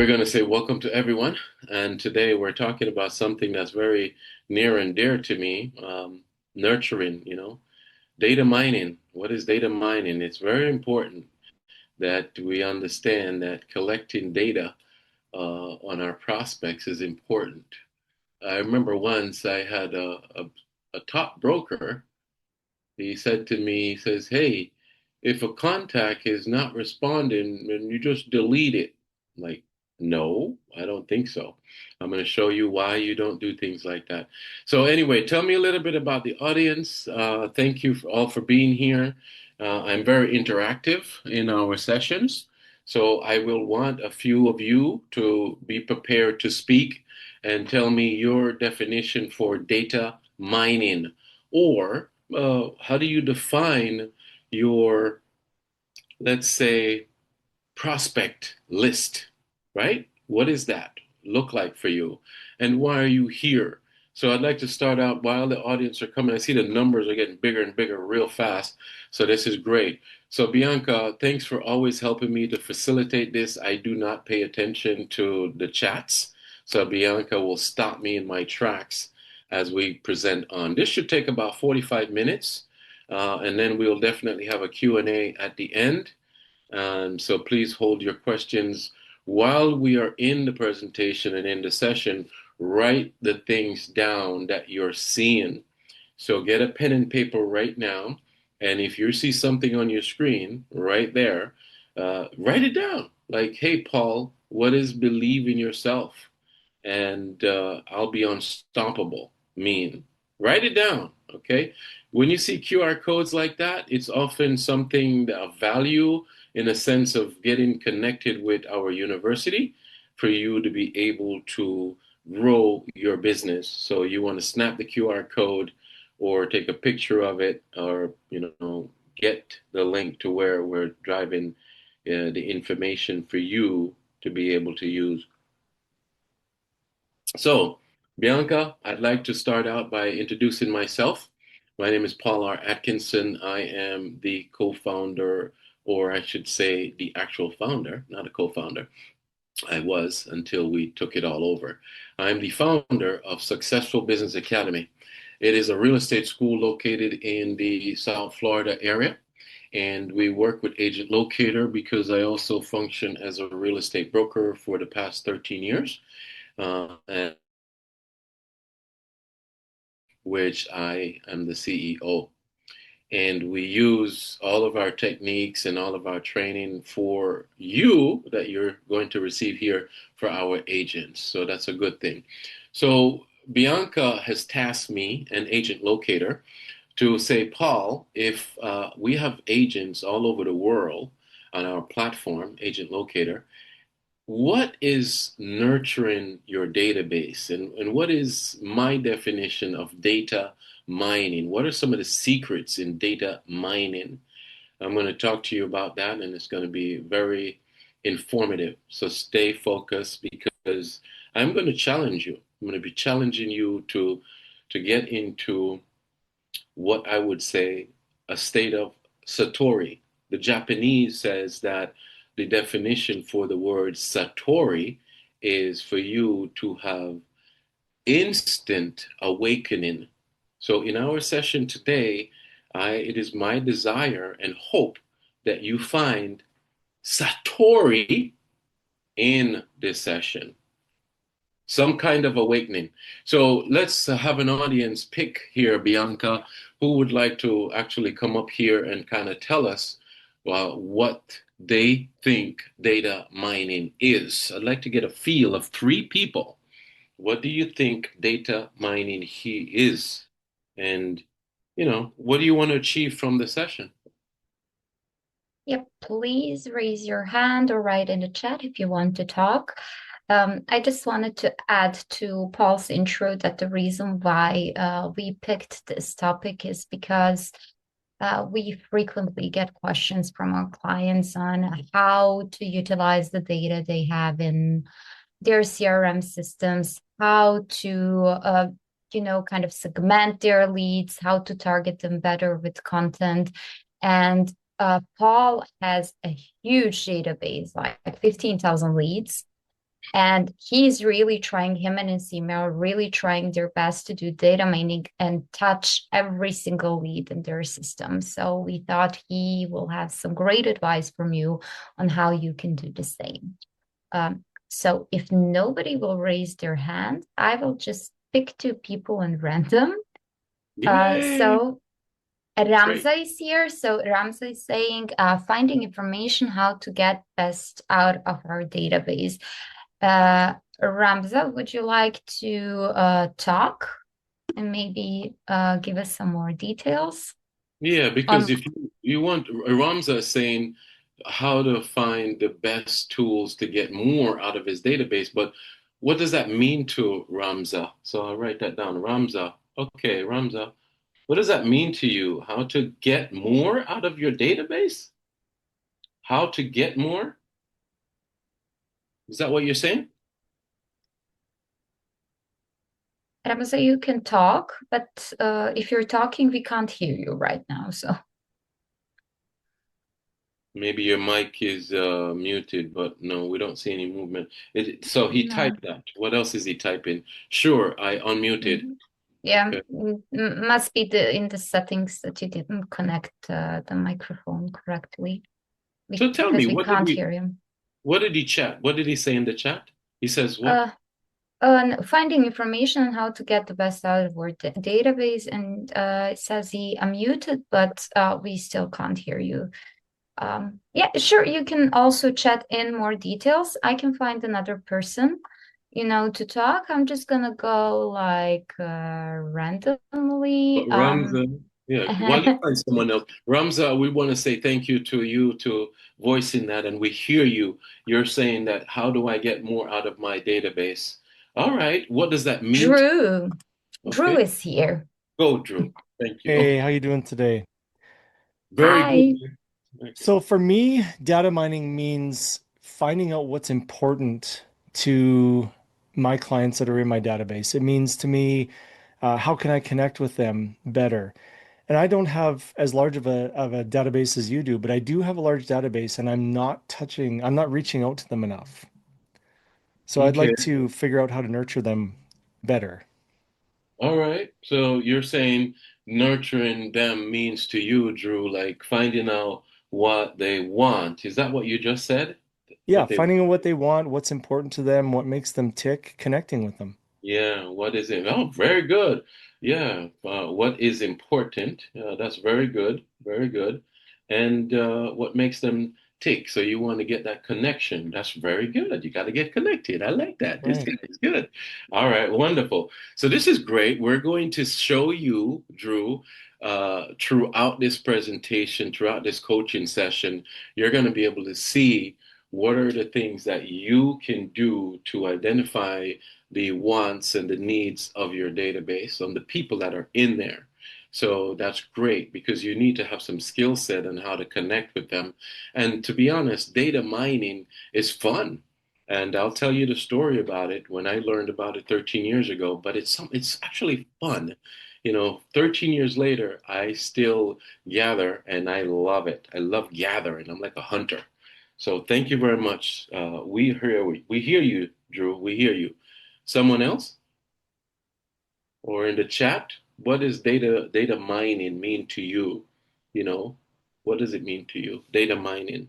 We're going to say welcome to everyone. And today we're talking about something that's very near and dear to me, nurturing, data mining. What is data mining? It's very important that we understand that collecting data on our prospects is important. I remember once I had a top broker. He said to me, he says, "Hey, if a contact is not responding, then you just delete it." I'm like, no, I don't think so. I'm going to show you why you don't do things like that. So anyway, tell me a little bit about the audience. Thank you all for being here. I'm very interactive in our sessions. So I will want a few of you to be prepared to speak and tell me your definition for data mining, or how do you define your, let's say, prospect list, right? What does that look like for you? And why are you here? So I'd like to start out while the audience are coming. I see the numbers are getting bigger and bigger real fast. So this is great. So Bianca, thanks for always helping me to facilitate this. I do not pay attention to the chats. So Bianca will stop me in my tracks as we present on. This should take about 45 minutes. And then we'll definitely have a Q&A at the end. So please hold your questions while we are in the presentation and in the session. Write the things down that you're seeing. So get a pen and paper right now. And if you see something on your screen right there, write it down. Like, hey, Paul, what is believe in yourself? And I'll be unstoppable mean. Write it down, okay? When you see QR codes like that, it's often something of value in a sense of getting connected with our university for you to be able to grow your business. So you want to snap the QR code or take a picture of it, or get the link to where we're driving the information for you to be able to use. So, Bianca, I'd like to start out by introducing myself. My name is Paul R. Atkinson. I am the co-founder, or I should say the actual founder, not a co-founder. I was until we took it all over. I'm the founder of Successful Business Academy. It is a real estate school located in the South Florida area. And we work with Agent Locator because I also function as a real estate broker for the past 13 years. And which I am the CEO. And we use all of our techniques and all of our training for you that you're going to receive here for our agents. So that's a good thing. So Bianca has tasked me, an agent locator, to say, Paul, if we have agents all over the world on our platform, Agent Locator, what is nurturing your database, and what is my definition of data mining? What are some of the secrets in data mining? I'm going to talk to you about that, and it's going to be very informative. So stay focused because I'm going to challenge you. I'm going to be challenging you to get into what I would say a state of satori. The Japanese says that the definition for the word satori is for you to have instant awakening. So in our session today, it is my desire and hope that you find satori in this session, some kind of awakening. So let's have an audience pick here, Bianca, who would like to actually come up here and kind of tell us what they think data mining is. I'd like to get a feel of three people. What do you think data mining is? And, what do you want to achieve from the session? Yep, please raise your hand or write in the chat if you want to talk. I just wanted to add to Paul's intro that the reason why we picked this topic is because we frequently get questions from our clients on how to utilize the data they have in their CRM systems, how to kind of segment their leads, how to target them better with content. And Paul has a huge database, like 15,000 leads. And he's really trying, him and his email, really trying their best to do data mining and touch every single lead in their system. So we thought he will have some great advice from you on how you can do the same. So if nobody will raise their hand, I will just pick two people in random. Yay! So Great. Ramza is here. So Ramza is saying, finding information how to get best out of our database. Ramza, would you like to talk and maybe give us some more details Yeah, because on if you want, Ramza is saying how to find the best tools to get more out of his database, but what does that mean to Ramza? So I'll write that down. Ramza. Okay, Ramza. What does that mean to you? How to get more out of your database? How to get more? Is that what you're saying? Ramza? You can talk, but if you're talking, we can't hear you right now. So Maybe your mic is muted, but no, we don't see any movement. So he no. typed that. What else is he typing? Sure, I unmuted. Mhm. Yeah, Okay. must be the in the settings that you didn't connect the microphone correctly. So tell me, Because we can't hear him. what did he chat? What did he say in the chat? He says what? Uh, Finding information on how to get the best out of our database, and it says he unmuted, but we still can't hear you. Yeah, sure. You can also chat in more details. I can find another person, to talk. I'm just gonna go like But randomly. Ramza, yeah, while you find someone else, Ramza, we want to say thank you to you to voicing that, and we hear you. You're saying that, how do I get more out of my database? All right, what does that mean to Drew. you? Drew Okay, is here. go, Drew. Thank you. Oh, Hey, how you doing today? very good. Hi. Thank you. So for me, data mining means finding out what's important to my clients that are in my database. It means to me, how can I connect with them better? And I don't have as large of a database as you do, but I do have a large database and I'm not reaching out to them enough. So I'd Okay. like to figure out how to nurture them better. All right. So you're saying nurturing them means to you, Drew, like finding out what they want. Is that what you just said? Yeah, What they finding out what they want, what's important to them, what makes them tick, connecting with them. Yeah, what is it? Oh, very good. Yeah, what is important? That's very good, very good. And what makes them tick? So you want to get that connection. That's very good. You got to get connected. I like that. This Right. guy is good. All right, wonderful. So this is great. We're going to show you, Drew, throughout this presentation, throughout this coaching session, you're going to be able to see what are the things that you can do to identify the wants and the needs of your database on the people that are in there. So that's great because you need to have some skill set on how to connect with them. And to be honest, data mining is fun. And I'll tell you the story about it when I learned about it 13 years ago, but it's actually fun. 13 years later, I still gather and I love it. I love gathering. I'm like a hunter. So thank you very much. We hear you, Drew. We hear you. Someone else? Or in the chat, what does data mining mean to you? You know, what does it mean to you? Data mining.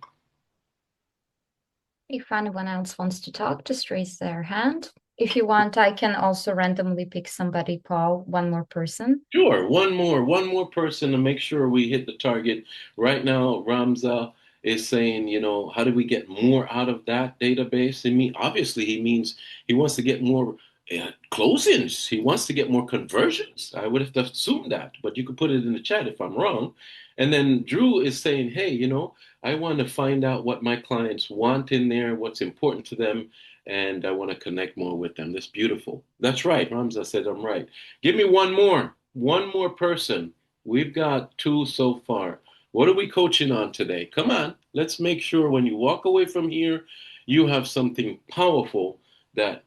If anyone else wants to talk, just raise their hand. If you want, I can also randomly pick somebody, Paul, one more person. Sure, one more person to make sure we hit the target. Right now, Ramza is saying, how do we get more out of that database? Obviously, he means he wants to get more closings. He wants to get more conversions. I would have assumed that, but you could put it in the chat if I'm wrong. And then Drew is saying, hey, I want to find out what my clients want in there, what's important to them, and I want to connect more with them. That's beautiful. That's right. Ramza said I'm right. Give me one more person. We've got two so far. What are we coaching on today? Come on, let's make sure when you walk away from here, you have something powerful that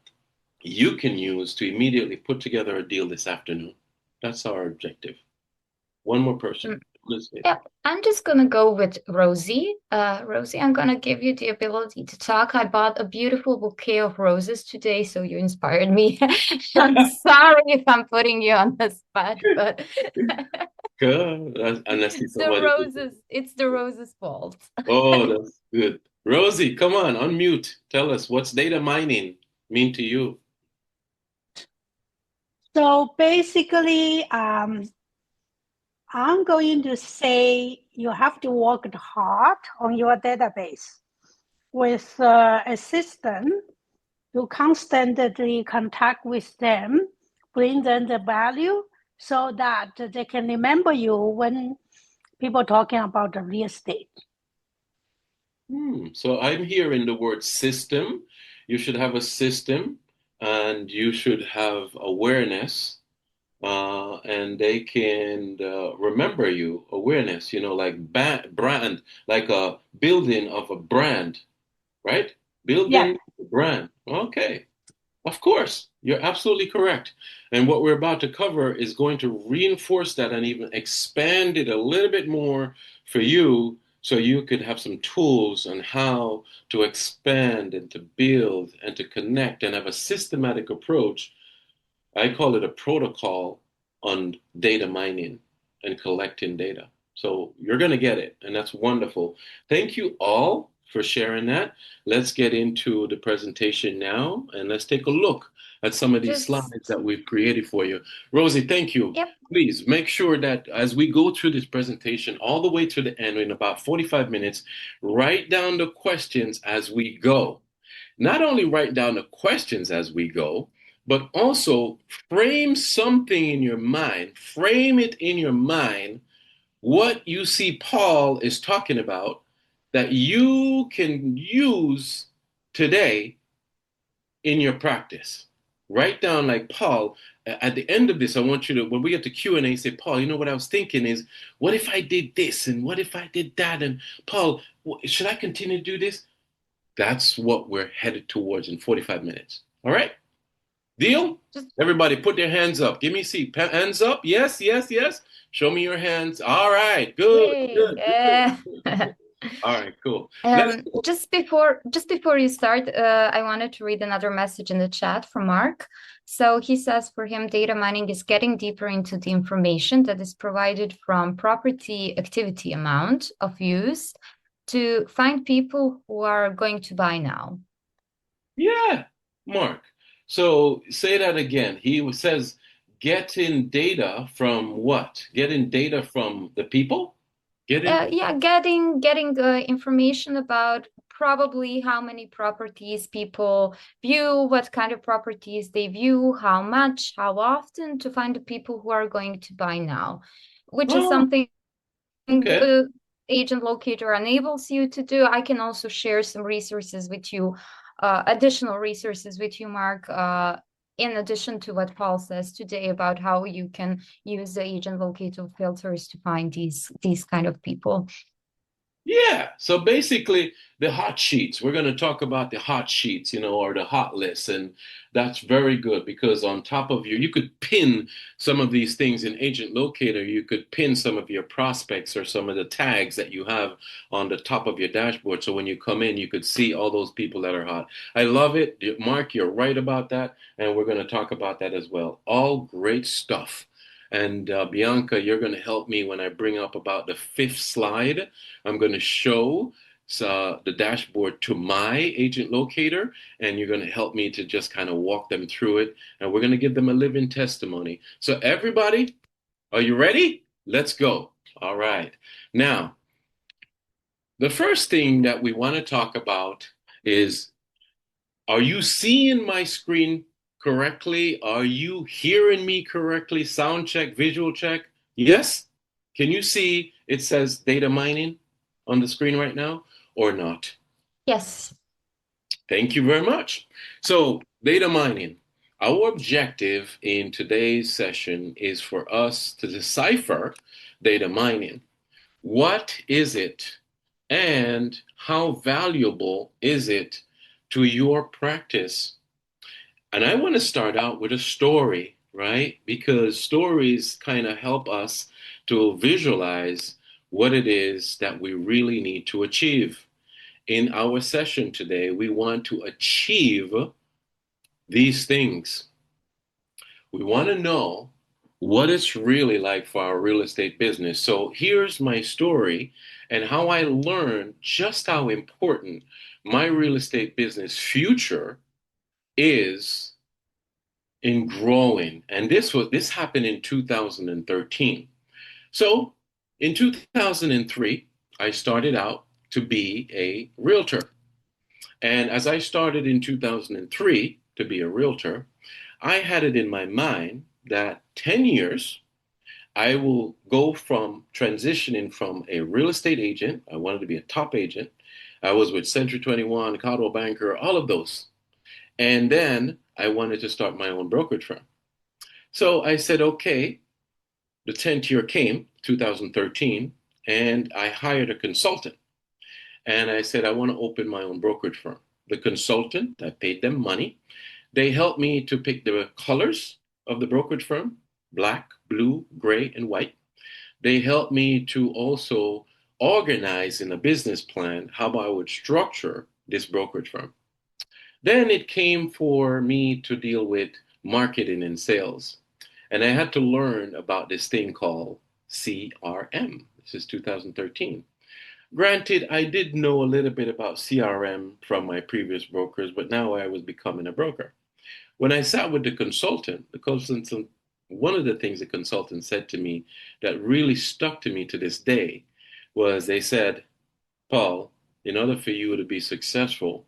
you can use to immediately put together a deal this afternoon. That's our objective. One more person. honestly. Yep, I'm just gonna go with Rosie. Rosie, I'm gonna give you the ability to talk. I bought a beautiful bouquet of roses today, so you inspired me. I'm sorry if I'm putting you on the spot, but Good. Unless it's it's the somebody. roses. It's the roses' fault. Oh, that's good. Rosie, come on, unmute. Tell us what's data mining mean to you? So basically, I'm going to say you have to work hard on your database with a system to constantly contact with them, bring them the value so that they can remember you when people talking about the real estate. So I'm hearing the word system. You should have a system and you should have awareness, and they can remember you. Awareness, like brand, like a building of a brand, right? Yeah, Building a brand. Okay. Of course, you're absolutely correct. And what we're about to cover is going to reinforce that and even expand it a little bit more for you so you could have some tools on how to expand and to build and to connect and have a systematic approach. I call it a protocol on data mining and collecting data. So you're going to get it, and that's wonderful. Thank you all for sharing that. Let's get into the presentation now, and let's take a look at some of these slides Just, that we've created for you. Rosie, thank you. yep, Please make sure that as we go through this presentation all the way to the end in about 45 minutes, write down the questions as we go. Not only write down the questions as we go, but also frame something in your mind, frame it in your mind what you see Paul is talking about that you can use today in your practice. Write down like Paul. At the end of this, I want you to, when we get to Q&A, say, Paul, you know what I was thinking is, what if I did this and what if I did that? And Paul, should I continue to do this? That's what we're headed towards in 45 minutes. All right? Deal? just Everybody put their hands up. Give me a seat. Hands up. Yes, yes, yes. Show me your hands. All right. Good, yay. good, good. All right, cool. Let's Just before you start, I wanted to read another message in the chat from Mark. So he says for him, data mining is getting deeper into the information that is provided from property activity amount of use to find people who are going to buy now. Yeah, Mark. So say that again. He says getting data from what? Getting data from the people? Getting Yeah, getting information about probably how many properties people view, what kind of properties they view, how much, how often, to find the people who are going to buy now, which is Oh, something okay. Agent Locator enables you to do. I can also share some resources with you, additional resources with you, Mark, in addition to what Paul says today about how you can use the Agent Locator filters to find these kind of people. Yeah. So basically, the hot sheets, we're going to talk about the hot sheets, or the hot lists. And that's very good because on top of you could pin some of these things in Agent Locator. You could pin some of your prospects or some of the tags that you have on the top of your dashboard. So when you come in, you could see all those people that are hot. I love it. Mark, you're right about that. And we're going to talk about that as well. All great stuff. And Bianca, you're going to help me when I bring up about the fifth slide. I'm going to show the dashboard to my agent locator, and you're going to help me to just kind of walk them through it. And we're going to give them a living testimony. So, everybody, are you ready? Let's go. All right. Now, the first thing that we want to talk about is, are you seeing my screen correctly? Are you hearing me correctly? Sound check, visual check? Yes? Can you see it says data mining on the screen right now or not? Yes. Thank you very much. So, data mining. Our objective in today's session is for us to decipher data mining. What is it and how valuable is it to your practice? And I want to start out with a story, right? Because stories kind of help us to visualize what it is that we really need to achieve. In our session today, we want to achieve these things. We want to know what it's really like for our real estate business. So here's my story and how I learned just how important my real estate business future is in growing. And this happened in 2013. So in 2003, I started out to be a realtor. And as I started in 2003 to be a realtor, I had it in my mind that 10 years, I will go from transitioning from a real estate agent. I wanted to be a top agent. I was with Century 21, Coldwell Banker, all of those. And then I wanted to start my own brokerage firm. So I said, okay, the 10th year came, 2013, and I hired a consultant. And I said, I want to open my own brokerage firm. The consultant, I paid them money. They helped me to pick the colors of the brokerage firm: black, blue, gray, and white. They helped me to also organize in a business plan how I would structure this brokerage firm. Then it came for me to deal with marketing and sales. And I had to learn about this thing called CRM. This is 2013. Granted, I did know a little bit about CRM from my previous brokers, but now I was becoming a broker. When I sat with the consultant, one of the things the consultant said to me that really stuck to me to this day was they said, Paul, in order for you to be successful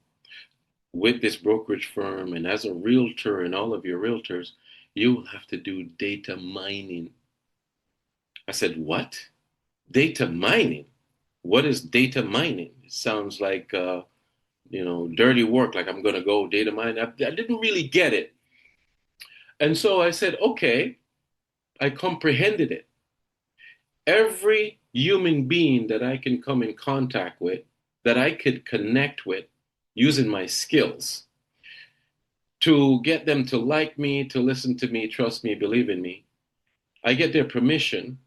with this brokerage firm and as a realtor and all of your realtors, you will have to do data mining. I said, what? Data mining? What is data mining? It sounds like, dirty work, like I'm going to go data mine. I didn't really get it. And so I said, okay, I comprehended it. Every human being that I can come in contact with, that I could connect with using my skills to get them to like me, to listen to me, trust me, believe in me, I get their permission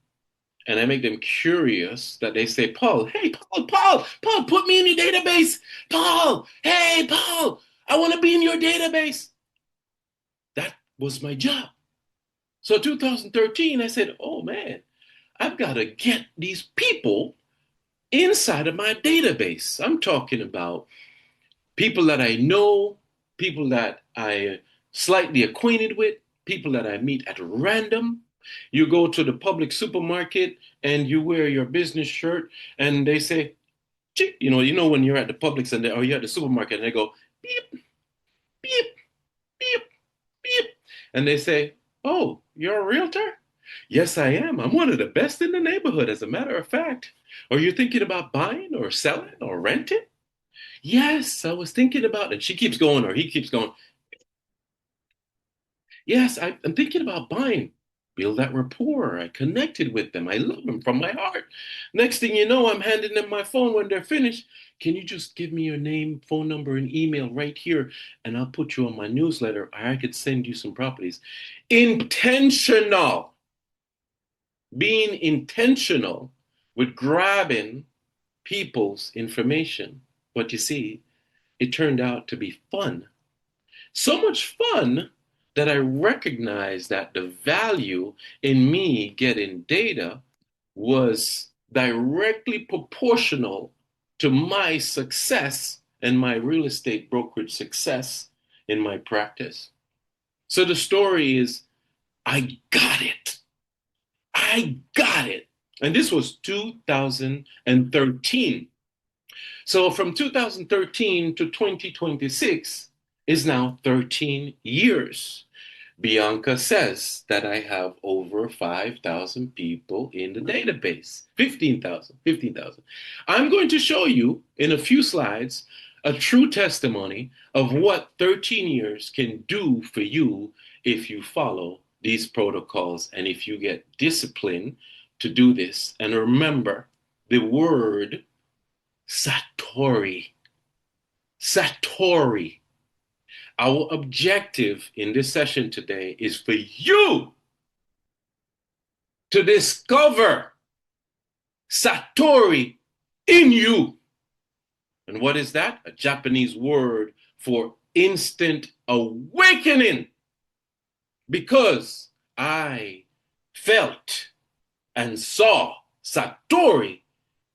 and I make them curious that they say, Paul, hey, Paul, put me in your database. Paul, hey, Paul, I want to be in your database. That was my job. So 2013, I said, oh man, I've got to get these people inside of my database. I'm talking about people that I know, people that I slightly acquainted with, people that I meet at random. You go to the public supermarket and you wear your business shirt and they say, when you're at the Publix or you're at the supermarket and they go, beep, beep, beep, beep. And they say, oh, you're a realtor? Yes, I am. I'm one of the best in the neighborhood, as a matter of fact. Are you thinking about buying or selling or renting? Yes, I was thinking about it. She keeps going, or he keeps going. Yes, I'm thinking about buying. Build that rapport. I connected with them. I love them from my heart. Next thing you know, I'm handing them my phone when they're finished. Can you just give me your name, phone number, and email right here, and I'll put you on my newsletter, or I could send you some properties. Intentional. Being intentional with grabbing people's information. But you see, it turned out to be fun. So much fun that I recognized that the value in me getting data was directly proportional to my success and my real estate brokerage success in my practice. So the story is, I got it. I got it. And this was 2013. So from 2013 to 2026 is now 13 years. Bianca says that I have over 5,000 people in the database. 15,000. I'm going to show you in a few slides a true testimony of what 13 years can do for you if you follow these protocols and if you get discipline to do this. And remember the word Satori. Satori. Our objective in this session today is for you to discover Satori in you. And what is that? A Japanese word for instant awakening. Because I felt and saw Satori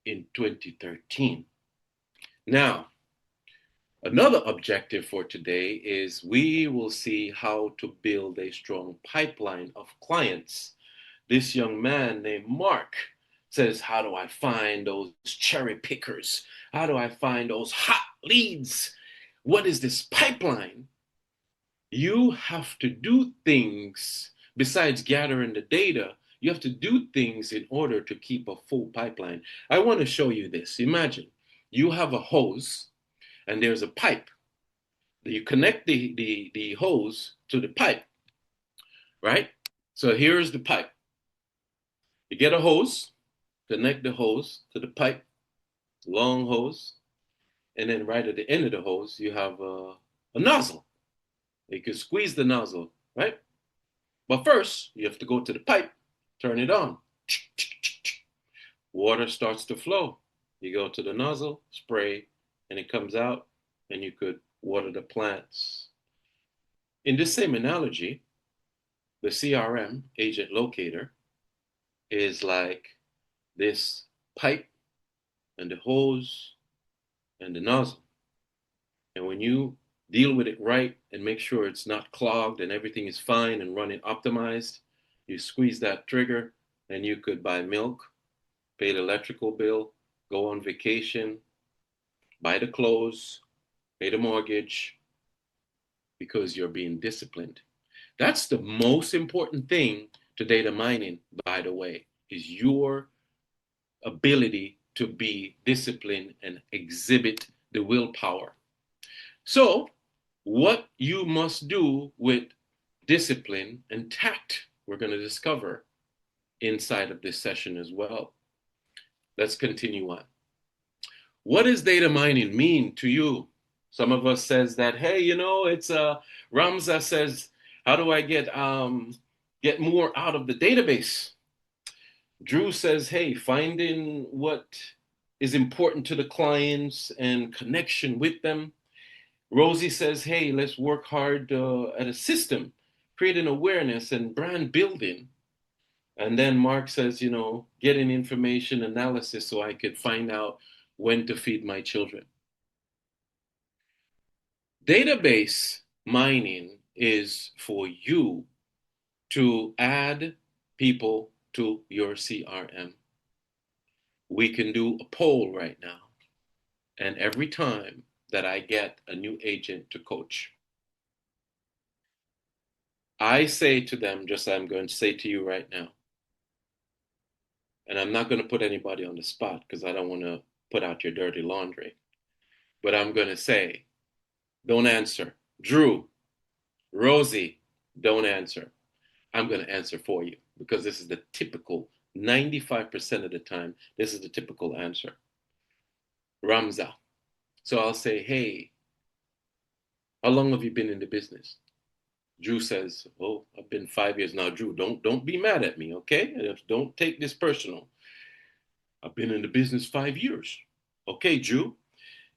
in 2013. Now, another objective for today is we will see how to build a strong pipeline of clients. This young man named Mark says, how do I find those cherry pickers? How do I find those hot leads? What is this pipeline? You have to do things besides gathering the data. You have to do things in order to keep a full pipeline. I want to show you this. Imagine you have a hose and there's a pipe. You connect the hose to the pipe, right? So here's the pipe. You get a hose, connect the hose to the pipe, long hose, and then right at the end of the hose, you have a nozzle. You can squeeze the nozzle, right? But first, you have to go to the pipe, turn it on. Water starts to flow. You go to the nozzle, spray, and it comes out, and you could water the plants. In this same analogy, the CRM, Agent Locator, is like this pipe and the hose and the nozzle. And when you deal with it right and make sure it's not clogged and everything is fine and running optimized, you squeeze that trigger and you could buy milk, pay the electrical bill, go on vacation, buy the clothes, pay the mortgage, because you're being disciplined. That's the most important thing to data mining, by the way, is your ability to be disciplined and exhibit the willpower. So, what you must do with discipline and tact, we're going to discover inside of this session as well. Let's continue on. What does data mining mean to you? Some of us says that, hey, it's Ramza says, how do I get more out of the database? Drew says, hey, finding what is important to the clients and connection with them. Rosie says, hey, let's work hard at a system, creating awareness and brand building. And then Mark says, getting information analysis so I could find out when to feed my children. Database mining is for you to add people to your CRM. We can do a poll right now. And every time that I get a new agent to coach, I say to them, just as I'm going to say to you right now, and I'm not going to put anybody on the spot because I don't want to put out your dirty laundry, but I'm going to say, don't answer. Drew, Rosie, don't answer. I'm going to answer for you because this is the typical, 95% of the time, this is the typical answer. Ramza. So I'll say, hey, how long have you been in the business? Drew says, oh, I've been 5 years now. Drew, don't be mad at me, okay? Don't take this personal. I've been in the business 5 years. Okay, Drew,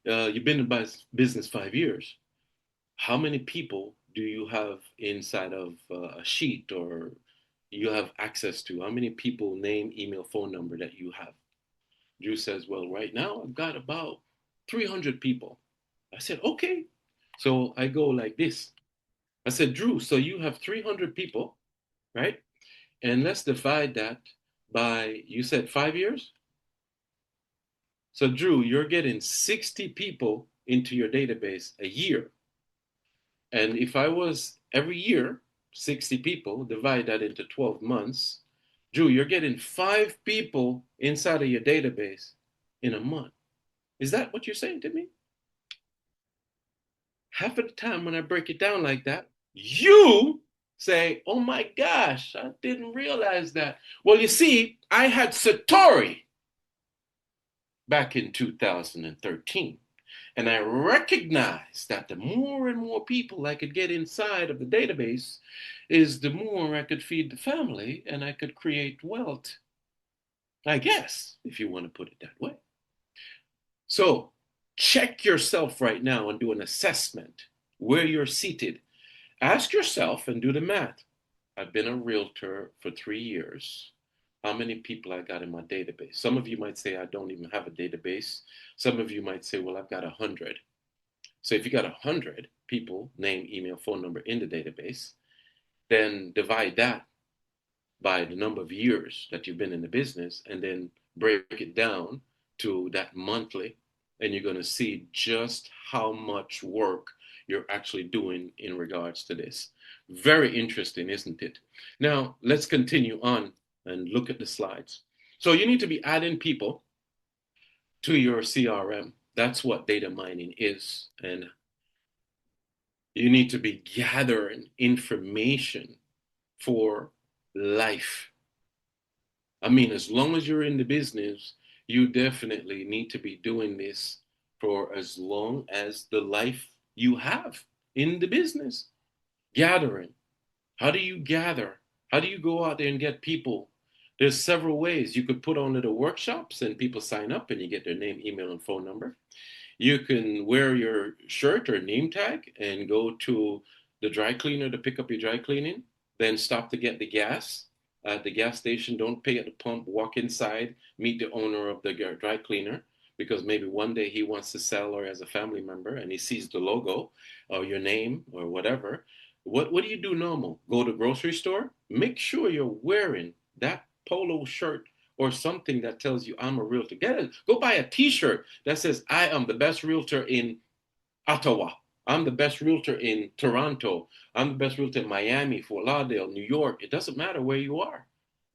you've been in business 5 years. How many people do you have inside of a sheet or you have access to? How many people, name, email, phone number that you have? Drew says, well, right now I've got about 300 people. I said, okay. So I go like this. I said, Drew, so you have 300 people, right? And let's divide that by, you said 5 years? So Drew, you're getting 60 people into your database a year. And if I was every year, 60 people, divide that into 12 months, Drew, you're getting 5 people inside of your database in a month. Is that what you're saying to me? Half of the time when I break it down like that, you say, oh my gosh, I didn't realize that. Well, you see, I had Satori back in 2013. And I recognized that the more and more people I could get inside of the database is the more I could feed the family and I could create wealth, I guess, if you want to put it that way. So check yourself right now and do an assessment where you're seated. Ask yourself and do the math. I've been a realtor for 3 years. How many people I got in my database? Some of you might say I don't even have a database. Some of you might say, well, I've got 100. So if you got 100 people, name, email, phone number in the database, then divide that by the number of years that you've been in the business and then break it down to that monthly. And you're going to see just how much work you're actually doing in regards to this. Very interesting, isn't it? Now, let's continue on and look at the slides. So you need to be adding people to your CRM. That's what data mining is. And you need to be gathering information for life. I mean, as long as you're in the business, you definitely need to be doing this for as long as the life you have in the business. Gathering. How do you gather? How do you go out there and get people? There's several ways. You could put on little workshops and people sign up and you get their name, email, and phone number. You can wear your shirt or name tag and go to the dry cleaner to pick up your dry cleaning, then stop to get the gas at the gas station. Don't pay at the pump, walk inside, meet the owner of the dry cleaner, because maybe one day he wants to sell or as a family member and he sees the logo or your name or whatever. What do you do normal? Go to the grocery store? Make sure you're wearing that polo shirt or something that tells you I'm a realtor. Go buy a t-shirt that says I am the best realtor in Ottawa. I'm the best realtor in Toronto. I'm the best realtor in Miami, Fort Lauderdale, New York. It doesn't matter where you are.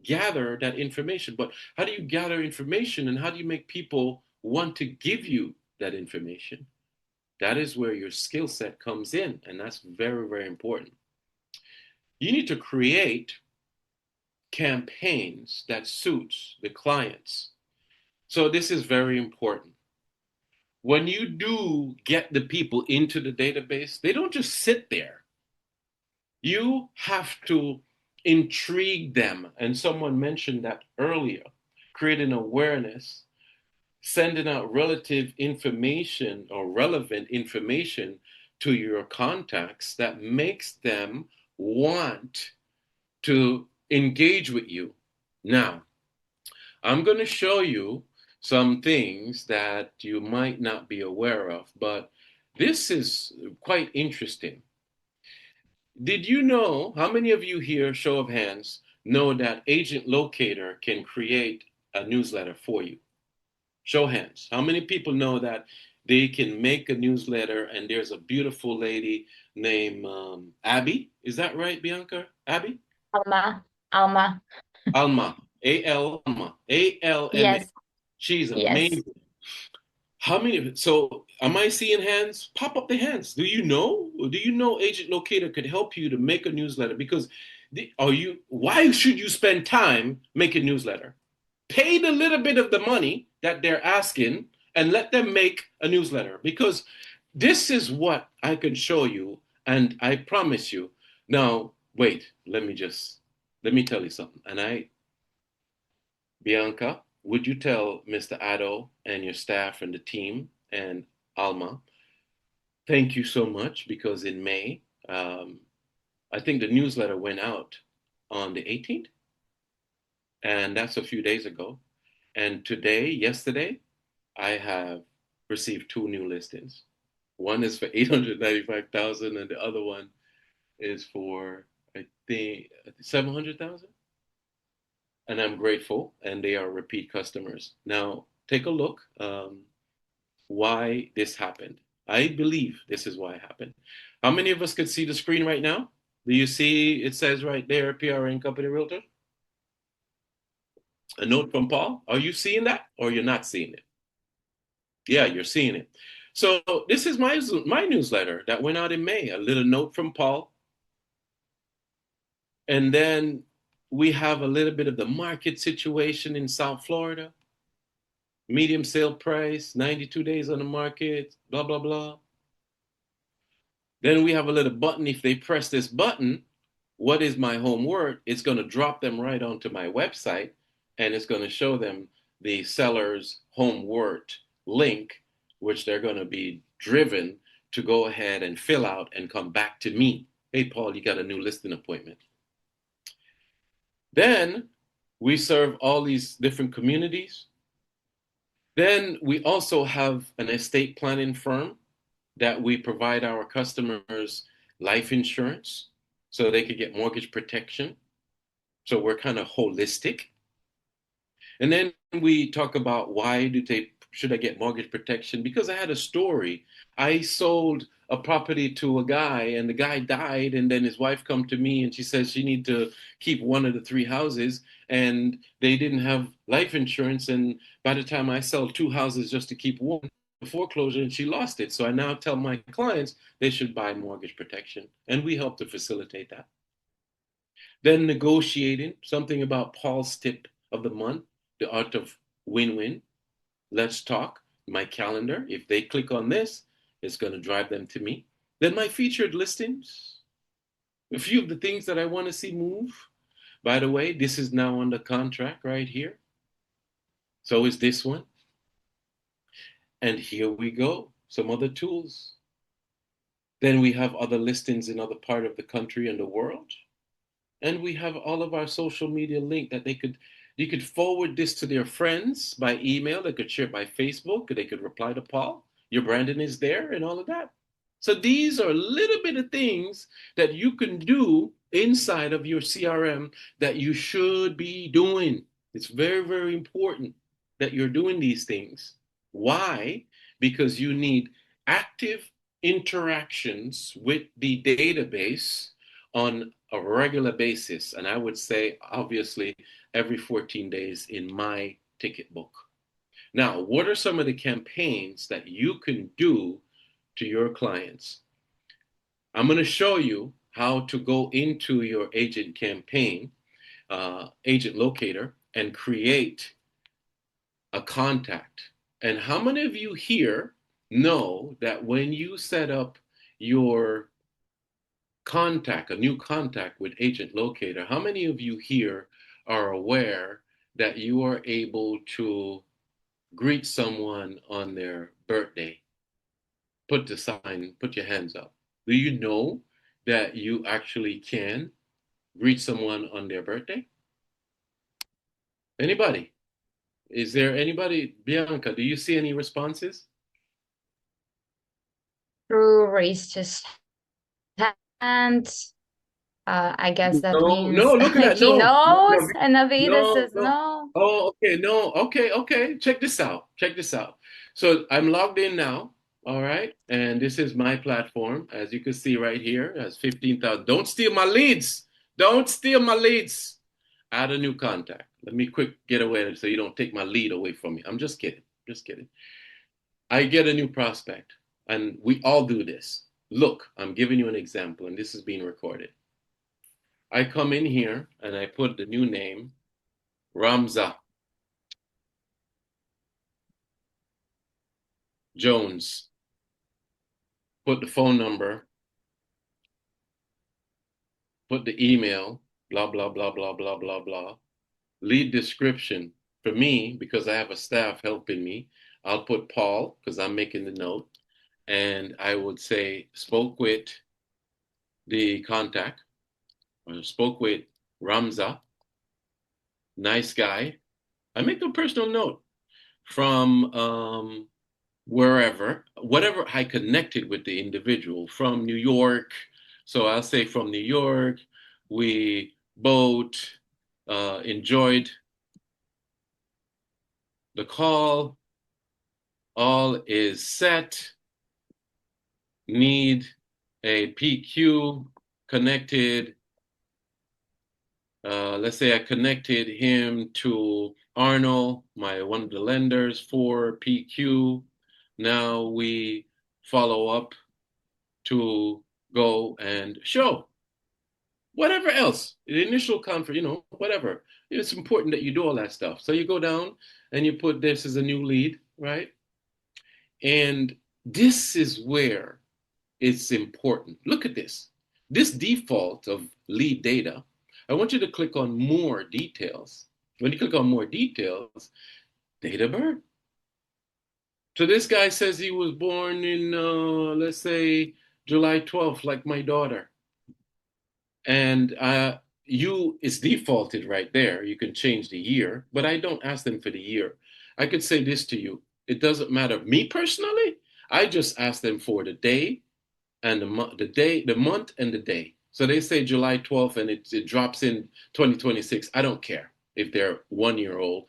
Gather that information. But how do you gather information and how do you make people want to give you that information? That is where your skill set comes in, and that's very, very important. You need to create campaigns that suits the clients. So this is very important. When you do get the people into the database, they don't just sit there. You have to intrigue them. And someone mentioned that earlier, creating awareness, sending out relative information or relevant information to your contacts that makes them want to engage with you. Now, I'm going to show you some things that you might not be aware of, but this is quite interesting. Did you know, how many of you here, show of hands, know that Agent Locator can create a newsletter for you? Show hands. How many people know that they can make a newsletter and there's a beautiful lady named Abby? Is that right, Bianca? Abby? Alma. Alma. Alma. Alma. ALMA. Yes. She's Yes. amazing. How many? So, am I seeing hands? Pop up the hands. Do you know? Do you know Agent Locator could help you to make a newsletter? Because why should you spend time making newsletter? Pay the little bit of the money that they're asking and let them make a newsletter, because this is what I can show you. And I promise you. Now, wait, let me tell you something. And Bianca, would you tell Mr. Addo and your staff and the team and Alma, thank you so much, because in May, I think the newsletter went out on the 18th, and that's a few days ago. And yesterday, I have received 2 new listings. One is for 895,000, and the other one is for, I think, 700,000. And I'm grateful, and they are repeat customers. Now, take a look why this happened. I believe this is why it happened. How many of us could see the screen right now? Do you see it says right there, PRN Company Realtor? A note from Paul. Are you seeing that, or you're not seeing it? Yeah, you're seeing it. So this is my newsletter that went out in May. A little note from Paul. And then we have a little bit of the market situation in South Florida. medium sale price, 92 days on the market, blah, blah, blah. Then we have a little button. If they press this button, what is my home worth? It's going to drop them right onto my website, and it's going to show them the seller's home worth link, which they're going to be driven to go ahead and fill out and come back to me. Hey, Paul, you got a new listing appointment. Then we serve all these different communities. Then we also have an estate planning firm that we provide our customers life insurance so they could get mortgage protection. So we're kind of holistic. And then we talk about should I get mortgage protection? Because I had a story. I sold a property to a guy and the guy died, and then his wife come to me and she says she need to keep one of the three houses, and they didn't have life insurance, and by the time I sell two houses just to keep one, foreclosure, and she lost it. So I now tell my clients they should buy mortgage protection, and we help to facilitate that. Then negotiating, something about Paul's tip of the month, the art of win-win. Let's talk. My calendar, if they click on this, it's going to drive them to me. Then my featured listings, a few of the things that I want to see move. By the way, this is now under contract right here. So is this one. And here we go, some other tools. Then we have other listings in other part of the country and the world. And we have all of our social media link that you could forward this to their friends by email. They could share it by Facebook. They could reply to Paul. Your branding is there and all of that. So these are a little bit of things that you can do inside of your CRM that you should be doing. It's very, very important that you're doing these things. Why? Because you need active interactions with the database on a regular basis. And I would say, obviously, every 14 days in my ticket book. Now, what are some of the campaigns that you can do to your clients? I'm going to show you how to go into your agent campaign, Agent Locator, and create a contact. And how many of you here know that when you set up your a new contact with Agent Locator, how many of you here are aware that you are able to greet someone on their birthday? Put your hands up. Do you know that you actually can greet someone on their birthday? Anybody? Is there anybody? Bianca, do you see any responses? Drew raised his hand. I guess that No, means no, look at that. he No, no, knows. no, And Avida no, says no. no. Oh, okay, no, okay. Check this out. Check this out. So I'm logged in now. All right. And this is my platform. As you can see right here, has 15,000. Don't steal my leads. Don't steal my leads. Add a new contact. Let me quick get away so you don't take my lead away from me. I'm just kidding. Just kidding. I get a new prospect, and we all do this. Look, I'm giving you an example, and this is being recorded. I come in here and I put the new name, Ramza Jones. Put the phone number, put the email, blah, blah, blah, blah, blah, blah, blah. Lead description. For me, because I have a staff helping me, I'll put Paul, because I'm making the note, and I would say, spoke with the contact, or spoke with Ramza, nice guy. I make a personal note from whatever I connected with the individual from New York. So I'll say from New York, we both enjoyed the call. All is set. Need a PQ connected. Let's say I connected him to Arnold, one of the lenders for PQ. Now we follow up to go and show. whatever else, the initial conference, whatever. It's important that you do all that stuff. So you go down and you put this as a new lead, right? And this is where it's important. Look at this. This default of lead data, I want you to click on more details. When you click on more details, date of birth. So this guy says he was born in, let's say, July 12th, like my daughter. And it's defaulted right there. You can change the year, but I don't ask them for the year. I could say this to you. It doesn't matter. Me personally, I just ask them for the day and the month and the day. So they say July 12th and it drops in 2026. I don't care if they're 1 year old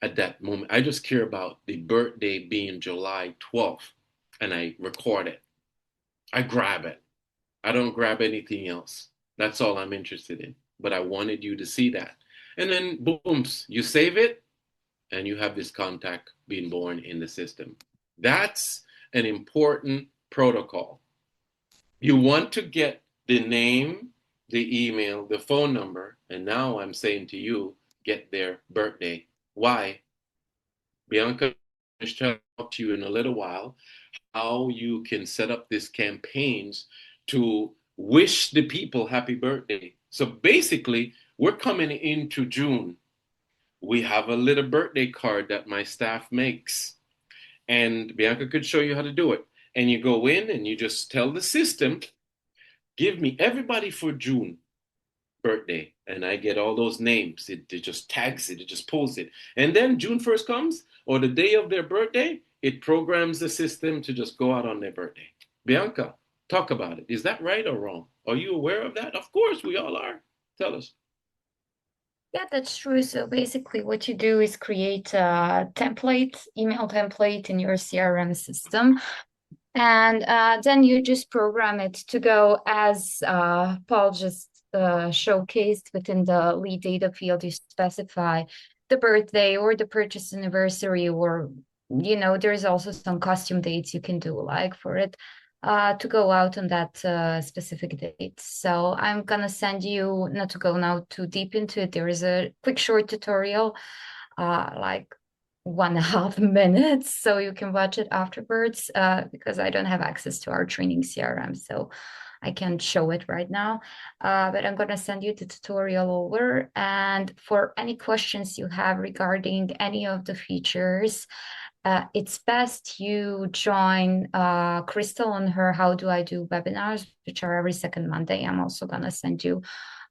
at that moment. I just care about the birthday being July 12th and I record it. I grab it. I don't grab anything else. That's all I'm interested in. But I wanted you to see that. And then, booms, you save it and you have this contact being born in the system. That's an important protocol. You want to get the name, the email, the phone number, and now I'm saying to you, get their birthday. Why? Bianca will talk to you in a little while how you can set up these campaigns to wish the people happy birthday. So basically, we're coming into June. We have a little birthday card that my staff makes, and Bianca could show you how to do it. And you go in and you just tell the system, give me everybody for June birthday, and I get all those names. It just tags it, it just pulls it. And then June 1st comes, or the day of their birthday, it programs the system to just go out on their birthday. Bianca, talk about it. Is that right or wrong? Are you aware of that? Of course, we all are. Tell us. Yeah, that's true. So basically what you do is create a template, email template in your CRM system. And then you just program it to go as Paul just showcased within the lead data field. You specify the birthday or the purchase anniversary, or, there's also some custom dates you can do like for it to go out on that specific date. So I'm gonna send you, not to go now too deep into it, there is a quick short tutorial, like 1.5 minutes, so you can watch it afterwards, because I don't have access to our training CRM, so I can't show it right now. But I'm going to send you the tutorial over. And for any questions you have regarding any of the features, it's best you join Crystal on her How Do I Do webinars, which are every second Monday. I'm also going to send you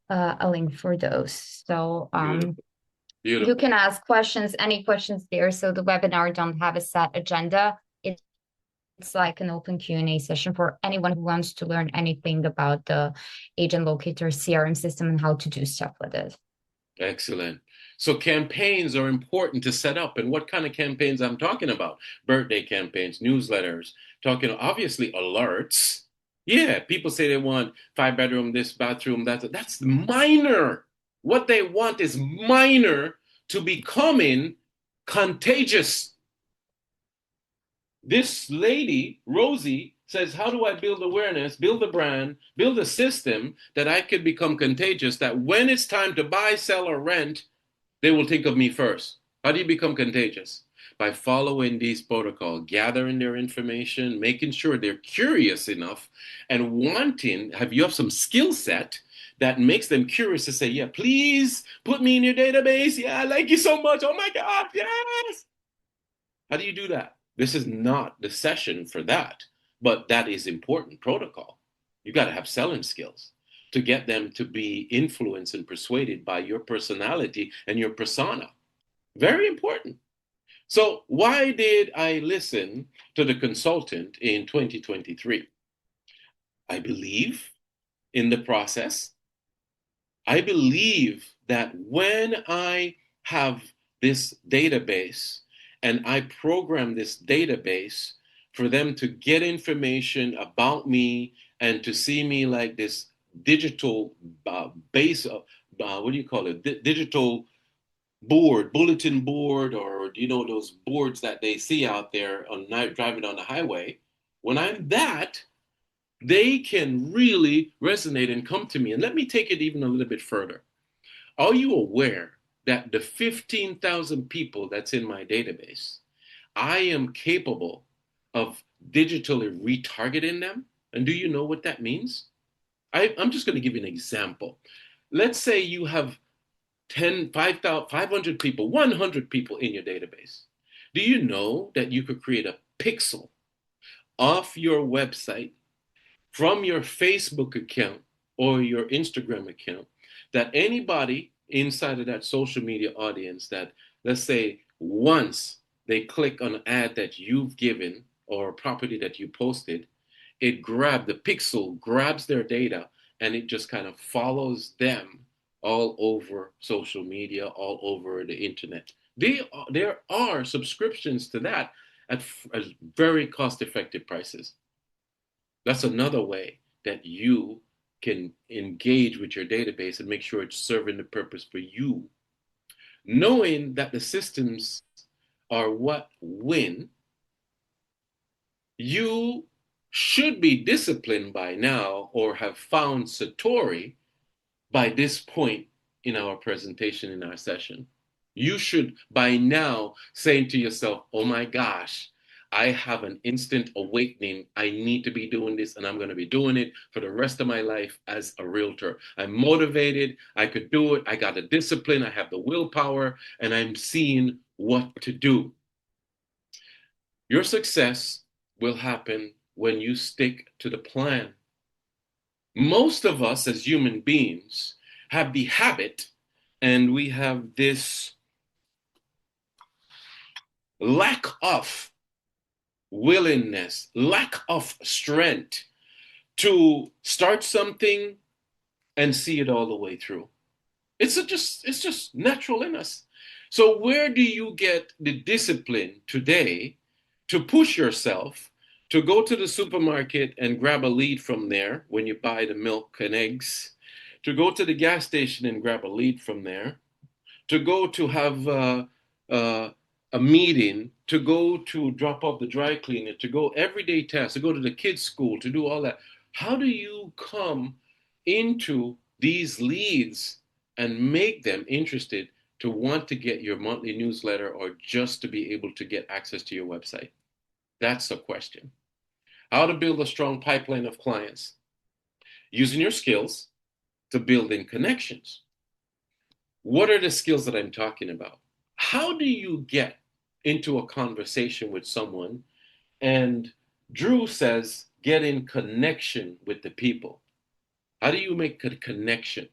a link for those. So Beautiful. you can ask questions, any questions there. So the webinar don't have a set agenda. It's like an open Q&A session for anyone who wants to learn anything about the AgentLocator CRM system and how to do stuff with it. Excellent. So campaigns are important to set up. And what kind of campaigns I'm talking about? Birthday campaigns, newsletters, talking obviously alerts. Yeah, people say they want 5-bedroom, this bathroom, that. That's minor. What they want is minor to becoming contagious. This lady, Rosie, says, how do I build awareness, build a brand, build a system that I could become contagious, that when it's time to buy, sell, or rent, they will think of me first. How do you become contagious? By following these protocols, gathering their information, making sure they're curious enough and wanting, you have some skill set that makes them curious to say, yeah, please put me in your database. Yeah, I like you so much. Oh my God, yes. How do you do that? This is not the session for that, but that is important protocol. You got to have selling skills to get them to be influenced and persuaded by your personality and your persona. Very important. So why did I listen to the consultant in 2023? I believe in the process. I believe that when I have this database and I program this database for them to get information about me and to see me like this digital base of, what do you call it? Digital board, bulletin board, or those boards that they see out there on night driving on the highway. When I'm that, they can really resonate and come to me. And let me take it even a little bit further. Are you aware that the 15,000 people that's in my database, I am capable of digitally retargeting them? And do you know what that means? I'm just going to give you an example. Let's say you have 10, 5,000, 500 people, 100 people in your database. Do you know that you could create a pixel off your website from your Facebook account or your Instagram account that anybody inside of that social media audience that, let's say, once they click on an ad that you've given or a property that you posted, the pixel grabs their data and it just kind of follows them all over social media, all over the internet. There are subscriptions to that at very cost effective prices. That's another way that you can engage with your database and make sure it's serving the purpose for you. Knowing that the systems are what win, you should be disciplined by now or have found Satori by this point in our presentation, in our session. You should by now say to yourself, oh my gosh, I have an instant awakening. I need to be doing this, and I'm going to be doing it for the rest of my life as a realtor. I'm motivated. I could do it. I got the discipline. I have the willpower, and I'm seeing what to do. Your success will happen when you stick to the plan. Most of us as human beings have the habit, and we have this lack of willingness, lack of strength to start something and see it all the way through. It's just natural in us. So where do you get the discipline today to push yourself to go to the supermarket and grab a lead from there when you buy the milk and eggs, to go to the gas station and grab a lead from there, to go to have uh, a meeting, to go to drop off the dry cleaner, to go everyday tasks, to go to the kids' school, to do all that? How do you come into these leads and make them interested to want to get your monthly newsletter or just to be able to get access to your website? That's a question. How to build a strong pipeline of clients using your skills to build in connections. What are the skills that I'm talking about? How do you get into a conversation with someone? And Drew says, get in connection with the people. How do you make a connection?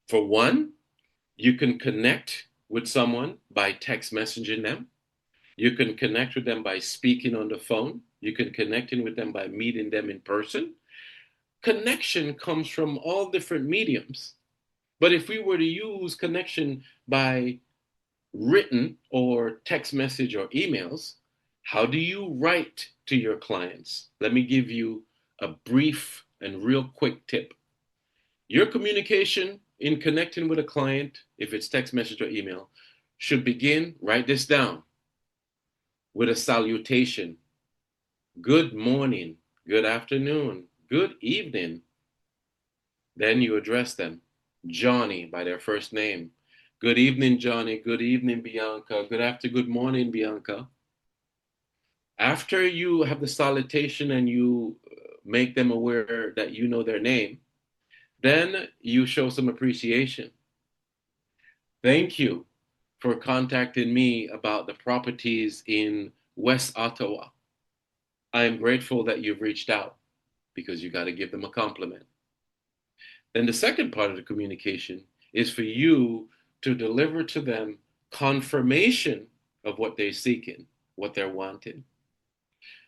For one, you can connect with someone by text messaging them. You can connect with them by speaking on the phone. You can connect with them by meeting them in person. Connection comes from all different mediums. But if we were to use connection by written or text message or emails, how do you write to your clients? Let me give you a brief and real quick tip. Your communication in connecting with a client, if it's text message or email, should begin, write this down, with a salutation. Good morning, good afternoon, good evening. Then you address them, Johnny, by their first name. Good evening, Johnny. Good evening, Bianca. Good morning, Bianca. After you have the salutation and you make them aware that you know their name, then you show some appreciation. Thank you for contacting me about the properties in West Ottawa. I am grateful that you've reached out, because you got to give them a compliment. Then the second part of the communication is for you to deliver to them confirmation of what they're seeking, what they're wanting.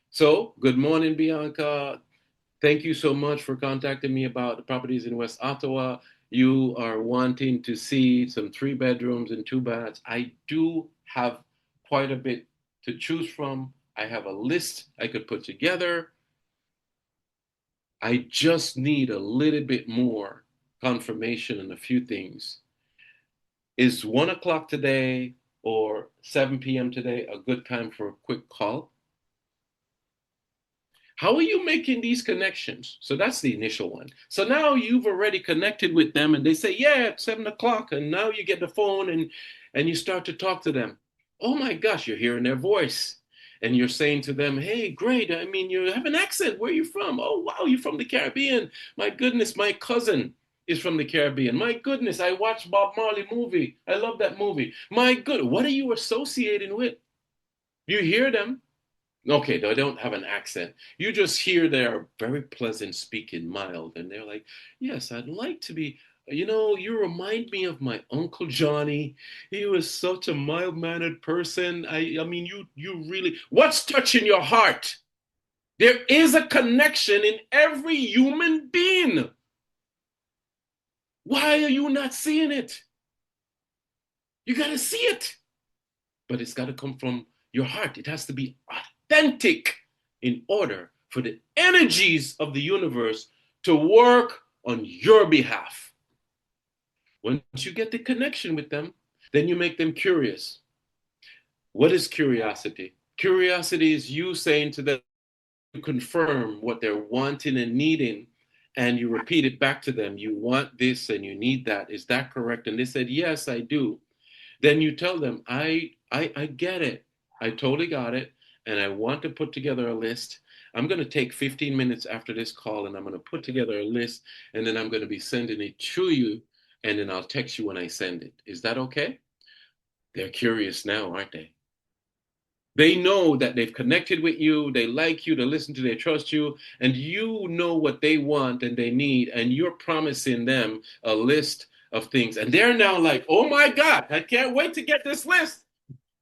So, good morning, Bianca. Thank you so much for contacting me about the properties in West Ottawa. You are wanting to see some 3 bedrooms and 2 baths. I do have quite a bit to choose from. I have a list I could put together. I just need a little bit more confirmation on a few things. Is 1 o'clock today or 7 p.m. today a good time for a quick call? How are you making these connections? So that's the initial one. So now you've already connected with them and they say, yeah, at 7 o'clock. And now you get the phone and you start to talk to them. Oh my gosh, you're hearing their voice. And you're saying to them, hey, great. I mean, you have an accent. Where are you from? Oh, wow, you're from the Caribbean. My goodness, my cousin is from the Caribbean. My goodness, I watched Bob Marley movie. I love that movie. My good, what are you associating with? You hear them. Okay, they don't have an accent. You just hear they're very pleasant speaking, mild, and they're like, yes, I'd like to be. You remind me of my Uncle Johnny. He was such a mild-mannered person. I mean, you really. What's touching your heart? There is a connection in every human being. Why are you not seeing it? You got to see it. But it's got to come from your heart. It has to be authentic in order for the energies of the universe to work on your behalf. Once you get the connection with them, then you make them curious. What is curiosity? Curiosity is you saying to them, you confirm what they're wanting and needing, and you repeat it back to them. You want this and you need that. Is that correct? And they said, yes, I do. Then you tell them, I get it. I totally got it. And I want to put together a list. I'm going to take 15 minutes after this call and I'm going to put together a list and then I'm going to be sending it to you and then I'll text you when I send it. Is that okay? They're curious now, aren't they? They know that they've connected with you, they like you, they listen to, they trust you, and you know what they want and they need, and you're promising them a list of things. And they're now like, oh my God, I can't wait to get this list.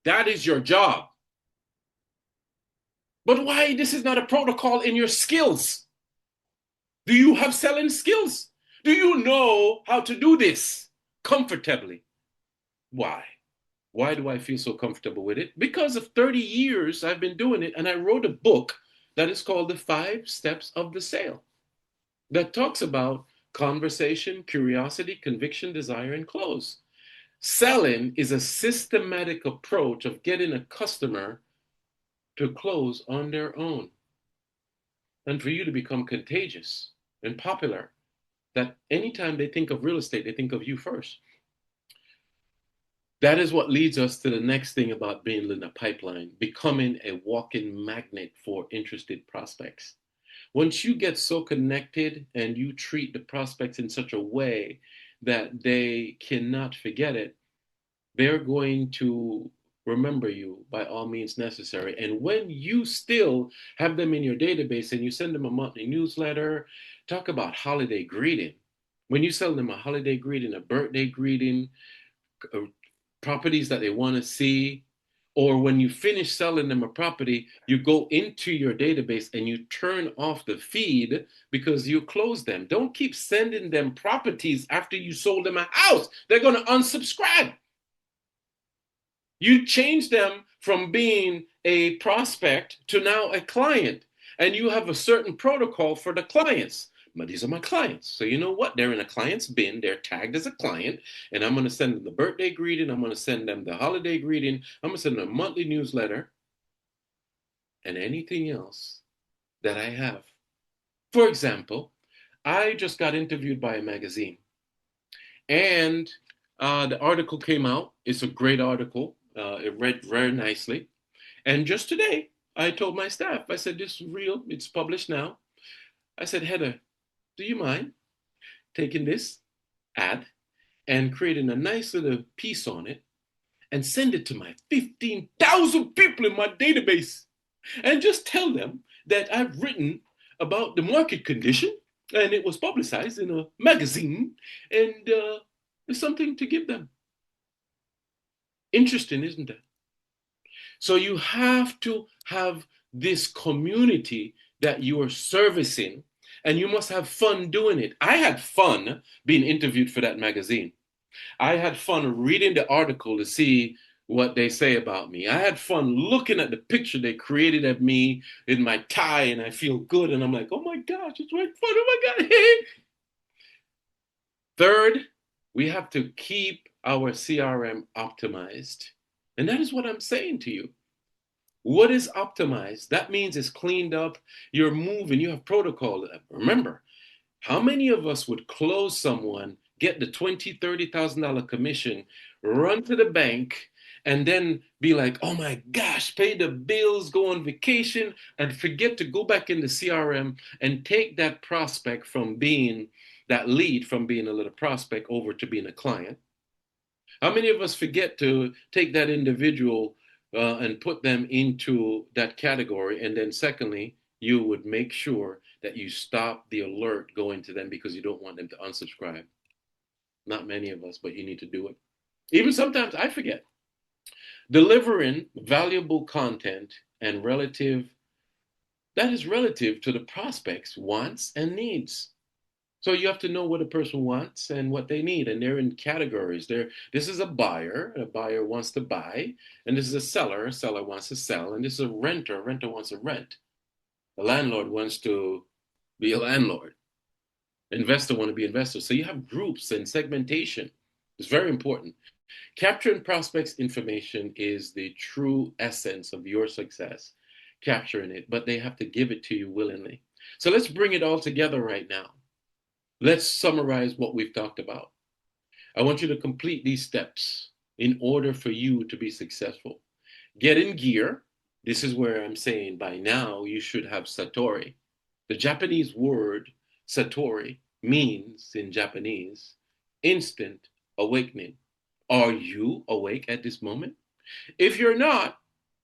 That is your job. But why this is not a protocol in your skills? Do you have selling skills? Do you know how to do this comfortably? Why? Why do I feel so comfortable with it? Because of 30 years I've been doing it, and I wrote a book that is called The 5 Steps of the Sale that talks about conversation, curiosity, conviction, desire, and close. Selling is a systematic approach of getting a customer to close on their own and for you to become contagious and popular, that anytime they think of real estate, they think of you first. That is what leads us to the next thing about being in a pipeline, becoming a walking magnet for interested prospects. Once you get so connected and you treat the prospects in such a way that they cannot forget it, they're going to remember you by all means necessary. And when you still have them in your database and you send them a monthly newsletter, talk about holiday greeting. When you send them a holiday greeting, a birthday greeting, properties that they want to see, or when you finish selling them a property, you go into your database and you turn off the feed because you close them. Don't keep sending them properties after you sold them a house. They're going to unsubscribe. You change them from being a prospect to now a client, and you have a certain protocol for the clients. But these are my clients. So you know what? They're in a client's bin. They're tagged as a client, and I'm going to send them the birthday greeting. I'm going to send them the holiday greeting. I'm going to send them a monthly newsletter and anything else that I have. For example, I just got interviewed by a magazine, and the article came out. It's a great article. It read very nicely. And just today, I told my staff, I said, this is real. It's published now. I said, Heather, do you mind taking this ad and creating a nice little piece on it and send it to my 15,000 people in my database and just tell them that I've written about the market condition and it was publicized in a magazine and there's something to give them. Interesting, isn't it? So you have to have this community that you are servicing, and you must have fun doing it. I had fun being interviewed for that magazine. I had fun reading the article to see what they say about me. I had fun looking at the picture they created of me in my tie, and I feel good, and I'm like, oh my gosh, it's right fun. Oh my God. Third, we have to keep our CRM optimized. And that is what I'm saying to you. What is optimized? That means it's cleaned up, you're moving, you have protocol. Remember, how many of us would close someone, get the $20,000, $30,000 commission, run to the bank, and then be like, oh my gosh, pay the bills, go on vacation, and forget to go back in the CRM and take that prospect from being that lead, from being a little prospect over to being a client? How many of us forget to take that individual and put them into that category? And then, secondly, you would make sure that you stop the alert going to them because you don't want them to unsubscribe. Not many of us, but you need to do it. Even sometimes I forget. Delivering valuable content and that is relative to the prospect's wants and needs. So you have to know what a person wants and what they need, and they're in categories. This is a buyer wants to buy, and this is a seller wants to sell, and this is a renter wants to rent. A landlord wants to be a landlord. Investor want to be investor. So you have groups and segmentation. It's very important. Capturing prospects' information is the true essence of your success, capturing it, but they have to give it to you willingly. So let's bring it all together right now. Let's summarize what we've talked about. I want you to complete these steps in order for you to be successful. Get in gear. This is where I'm saying by now you should have Satori. The Japanese word Satori means in Japanese instant awakening. Are you awake at this moment? If you're not,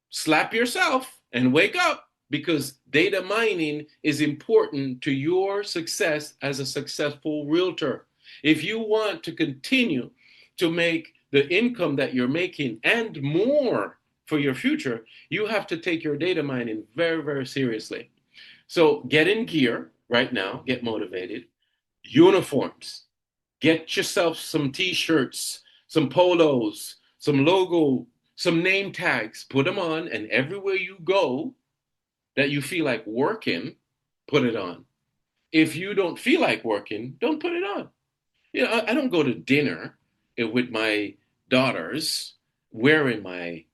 slap yourself and wake up, because data mining is important to your success as a successful realtor. If you want to continue to make the income that you're making and more for your future, you have to take your data mining very, very seriously. So get in gear right now, get motivated. Uniforms. Get yourself some t-shirts, some polos, some logo, some name tags, put them on, and everywhere you go that you feel like working, put it on. If you don't feel like working, don't put it on. You know, I don't go to dinner with my daughters wearing my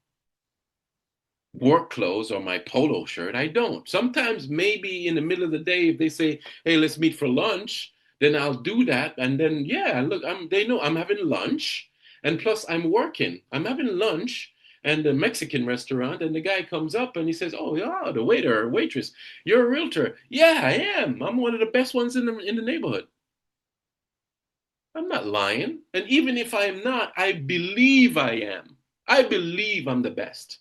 work clothes or my polo shirt. I don't. Sometimes maybe in the middle of the day, if they say, hey, let's meet for lunch, then I'll do that. And then, yeah, look, they know I'm having lunch. And plus I'm working. I'm having lunch and the Mexican restaurant, and the guy comes up and he says, oh yeah, the waiter or waitress, you're a realtor. Yeah, I am. I'm one of the best ones in the neighborhood. I'm not lying. And even if I'm not, I believe I am. I believe I'm the best.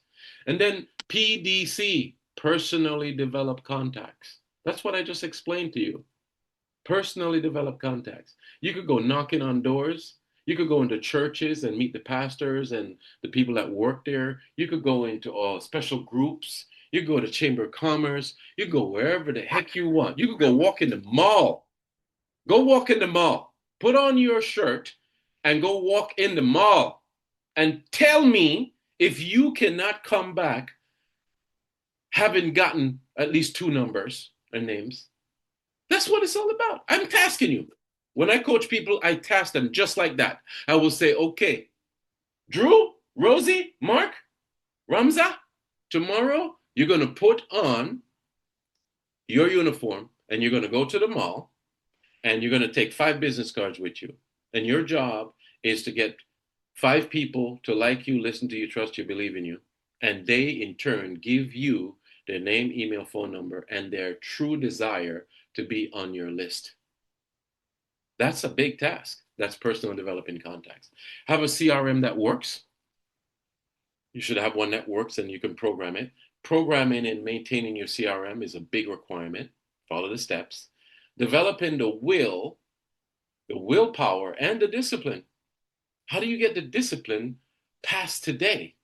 And then PDC, personally developed contacts. That's what I just explained to you. Personally developed contacts. You could go knocking on doors. You could go into churches and meet the pastors and the people that work there. You could go into special groups. You could go to Chamber of Commerce. You could go wherever the heck you want. You could go walk in the mall. Go walk in the mall. Put on your shirt and go walk in the mall. And tell me if you cannot come back having gotten at least 2 numbers and names. That's what it's all about. I'm tasking you. When I coach people, I task them just like that. I will say, okay, Drew, Rosie, Mark, Ramza, tomorrow you're going to put on your uniform and you're going to go to the mall and you're going to take 5 business cards with you. And your job is to get 5 people to like you, listen to you, trust you, believe in you. And they, in turn, give you their name, email, phone number, and their true desire to be on your list. That's a big task. That's personal developing contacts. Have a CRM that works. You should have one that works and you can program it. Programming and maintaining your CRM is a big requirement. Follow the steps. Developing the willpower, and the discipline. How do you get the discipline past today?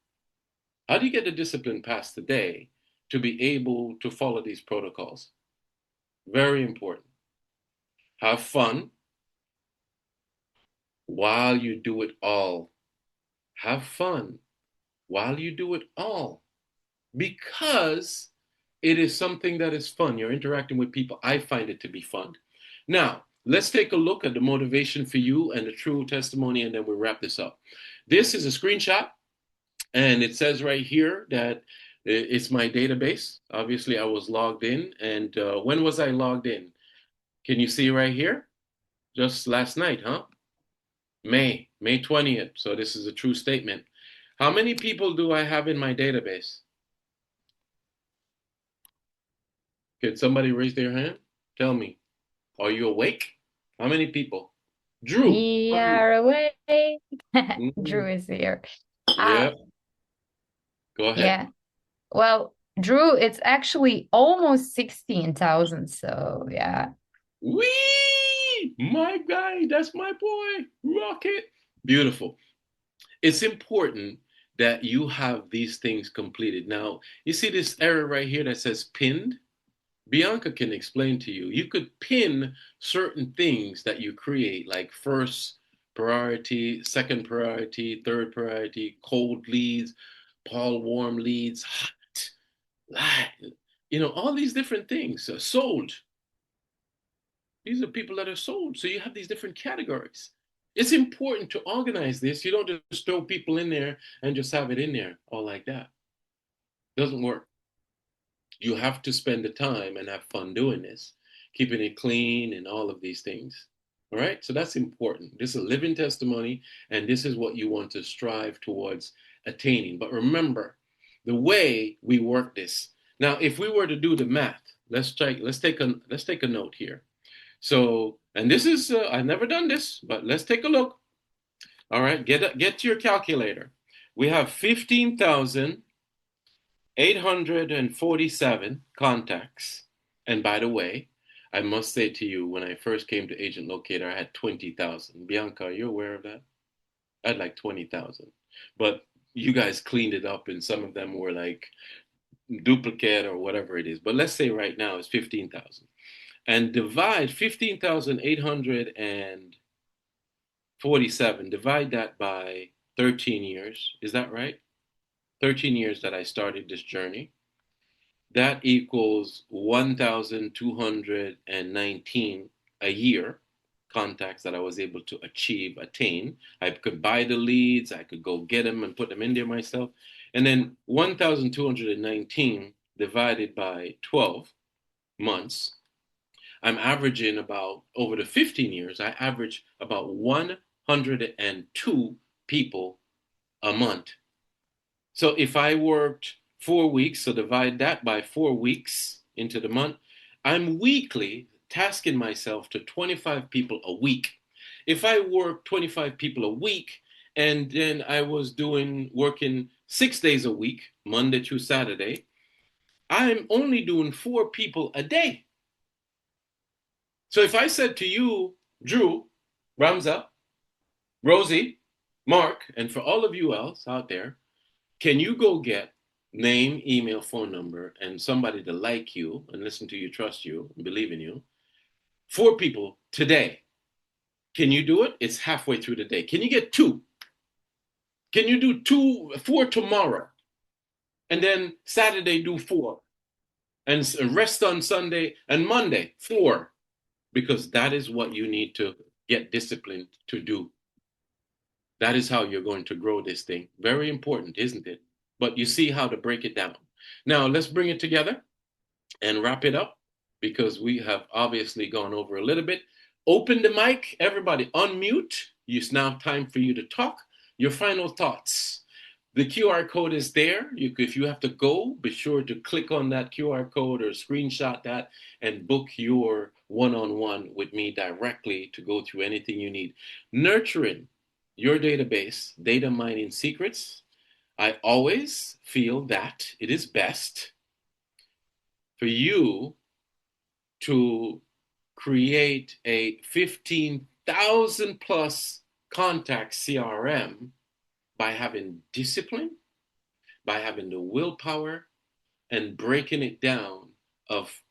How do you get the discipline past today to be able to follow these protocols? Very important. Have fun while you do it all. Have fun while you do it all. Because it is something that is fun. You're interacting with people. I find it to be fun. Now, let's take a look at the motivation for you and the true testimony, and then we'll wrap this up. This is a screenshot, and it says right here that It's my database. Obviously, I was logged in. And when was I logged in? Can you see right here? Just last night, huh? May 20th. So this is a true statement. How many people do I have in my database? Could somebody raise their hand? Tell me. Are you awake? How many people? Drew. We How about you? are awake. Drew Mhm. is here. Uh, Yeah. Go ahead. yeah. Well, Drew, it's actually almost 16,000. So yeah. Wee! My guy, that's my boy. Rocket. Beautiful. It's important that you have these things completed. Now, you see this error right here that says pinned? Bianca can explain to you. You could pin certain things that you create, like first priority, second priority, third priority, cold leads, Paul warm leads, hot, light, all these different things. Sold. These are people that are sold. So you have these different categories. It's important to organize this. You don't just throw people in there and just have it in there all like that. Doesn't work. You have to spend the time and have fun doing this, keeping it clean and all of these things. All right. So that's important. This is a living testimony, and this is what you want to strive towards attaining. But remember the way we work this. Now, if we were to do the math, let's take a note here. So, and this is I've never done this, but let's take a look. All right, get to your calculator. We have 15,847 contacts. And by the way, I must say to you, when I first came to Agent Locator, I had 20,000. Bianca, are you aware of that? I had like 20,000. But you guys cleaned it up, and some of them were like duplicate or whatever it is. But let's say right now it's 15,000. And divide 15,847, divide that by 13 years. Is that right? 13 years that I started this journey. That equals 1,219 a year contacts that I was able to attain. I could buy the leads, I could go get them and put them in there myself. And then 1,219 divided by 12 months, I'm averaging about, over the 15 years, I average about 102 people a month. So if I worked 4 weeks, so divide that by 4 weeks into the month, I'm weekly tasking myself to 25 people a week. If I work 25 people a week, and then I was working 6 days a week, Monday through Saturday, I'm only doing 4 people a day. So if I said to you, Drew, Ramza, Rosie, Mark, and for all of you else out there, can you go get name, email, phone number, and somebody to like you and listen to you, trust you, and believe in you? 4 people today. Can you do it? It's halfway through the day. Can you get 2? Can you do 4 tomorrow? And then Saturday do 4. And rest on Sunday and Monday, 4. Because that is what you need to get disciplined to do. That is how you're going to grow this thing. Very important, isn't it? But you see how to break it down. Now, let's bring it together and wrap it up, because we have obviously gone over a little bit. Open the mic, everybody, unmute. It's now time for you to talk. Your final thoughts. The QR code is there. If you have to go, be sure to click on that QR code or screenshot that and book your one-on-one with me directly to go through anything you need. Nurturing your database, data mining secrets. I always feel that it is best for you to create a 15,000 plus contact CRM by having discipline, by having the willpower, and breaking it down of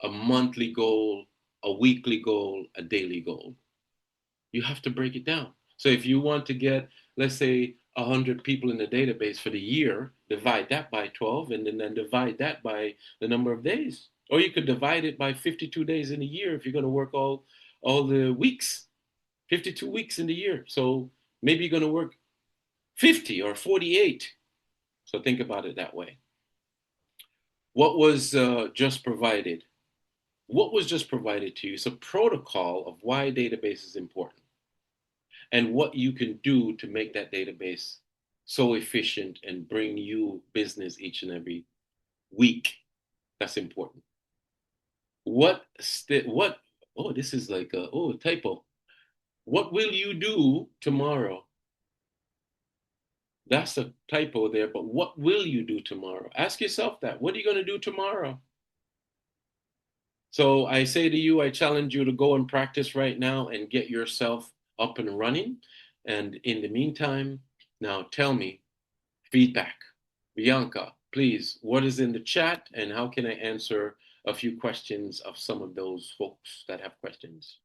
a monthly goal, a weekly goal, a daily goal. You have to break it down. So if you want to get, let's say, 100 people in the database for the year, divide that by 12, and then divide that by the number of days. Or you could divide it by 52 days in a year if you're going to work all the weeks, 52 weeks in the year. So maybe you're going to work 50 or 48. So think about it that way. What was just provided? What was just provided to you is a protocol of why a database is important and what you can do to make that database so efficient and bring you business each and every week. That's important. What oh, this is like a typo. What will you do tomorrow? That's a typo there, but what will you do tomorrow? Ask yourself that. What are you going to do tomorrow? So I say to you, I challenge you to go and practice right now and get yourself up and running. And in the meantime, now tell me feedback. Bianca, please, what is in the chat and how can I answer a few questions of some of those folks that have questions?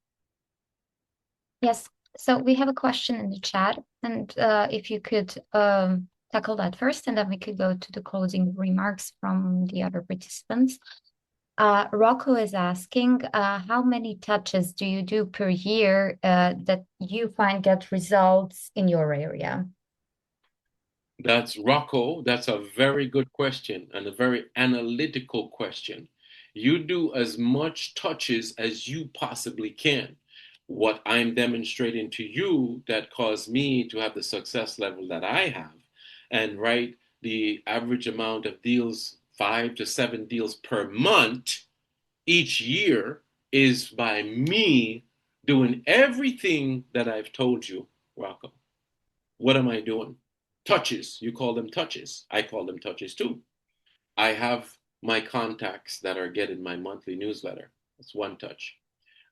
Yes, so we have a question in the chat, and if you could tackle that first, and then we could go to the closing remarks from the other participants. Rocco is asking, how many touches do you do per year that you find get results in your area? That's Rocco. That's a very good question and a very analytical question. You do as much touches as you possibly can. What I'm demonstrating to you that caused me to have the success level that I have, and right, the average amount of deals, 5 to 7 deals per month each year, is by me doing everything that I've told you, Rocco. What am I doing? Touches. You call them touches. I call them touches too. I have my contacts that are getting my monthly newsletter. That's one touch.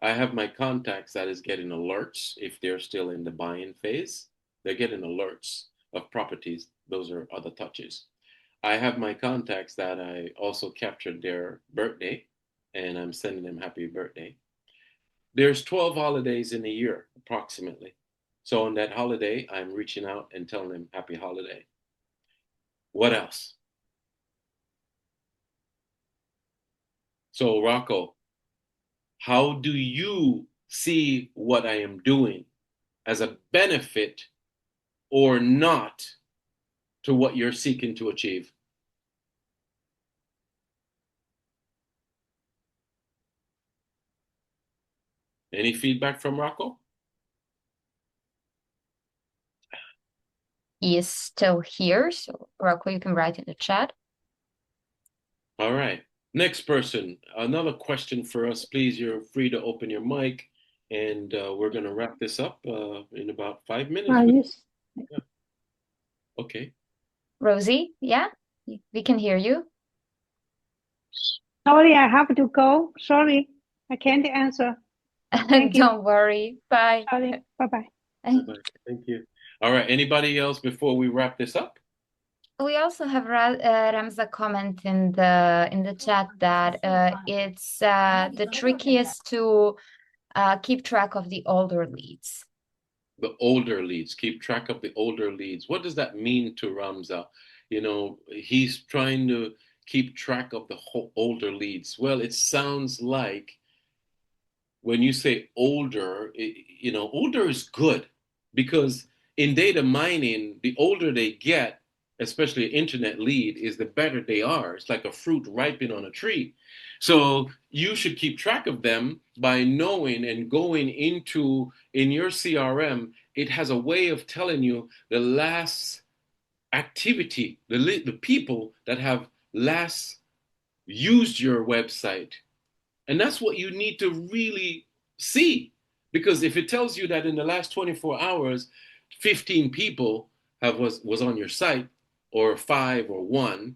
I have my contacts that is getting alerts if they're still in the buying phase. They're getting alerts of properties. Those are other touches. I have my contacts that I also captured their birthday and I'm sending them happy birthday. There's 12 holidays in a year, approximately. So on that holiday, I'm reaching out and telling them happy holiday. What else? So Rocco, how do you see what I am doing as a benefit or not to what you're seeking to achieve? Any feedback from Rocco? He is still here, so Rocco, you can write in the chat. All right. Next person, another question for us, please. You're free to open your mic, and we're going to wrap this up in about 5 minutes. Yes. Yeah. Okay. Rosie, yeah, we can hear you. Sorry, I have to go. Sorry, I can't answer. Thank you. Don't worry. Bye. Sorry. Bye-bye. Bye-bye. Thank you. All right. Anybody else before we wrap this up? We also have Ramza comment in the chat that it's the trickiest to keep track of the older leads. The older leads, keep track of the older leads. What does that mean to Ramza? You know, he's trying to keep track of the whole older leads. Well, it sounds like when you say older, older is good because in data mining, the older they get, especially an internet lead, is the better they are. It's like a fruit ripening on a tree. So you should keep track of them by knowing and going into in your CRM. It has a way of telling you the last activity, the people that have last used your website, and that's what you need to really see. Because if it tells you that in the last 24 hours, 15 people was on your site, or 5 or 1,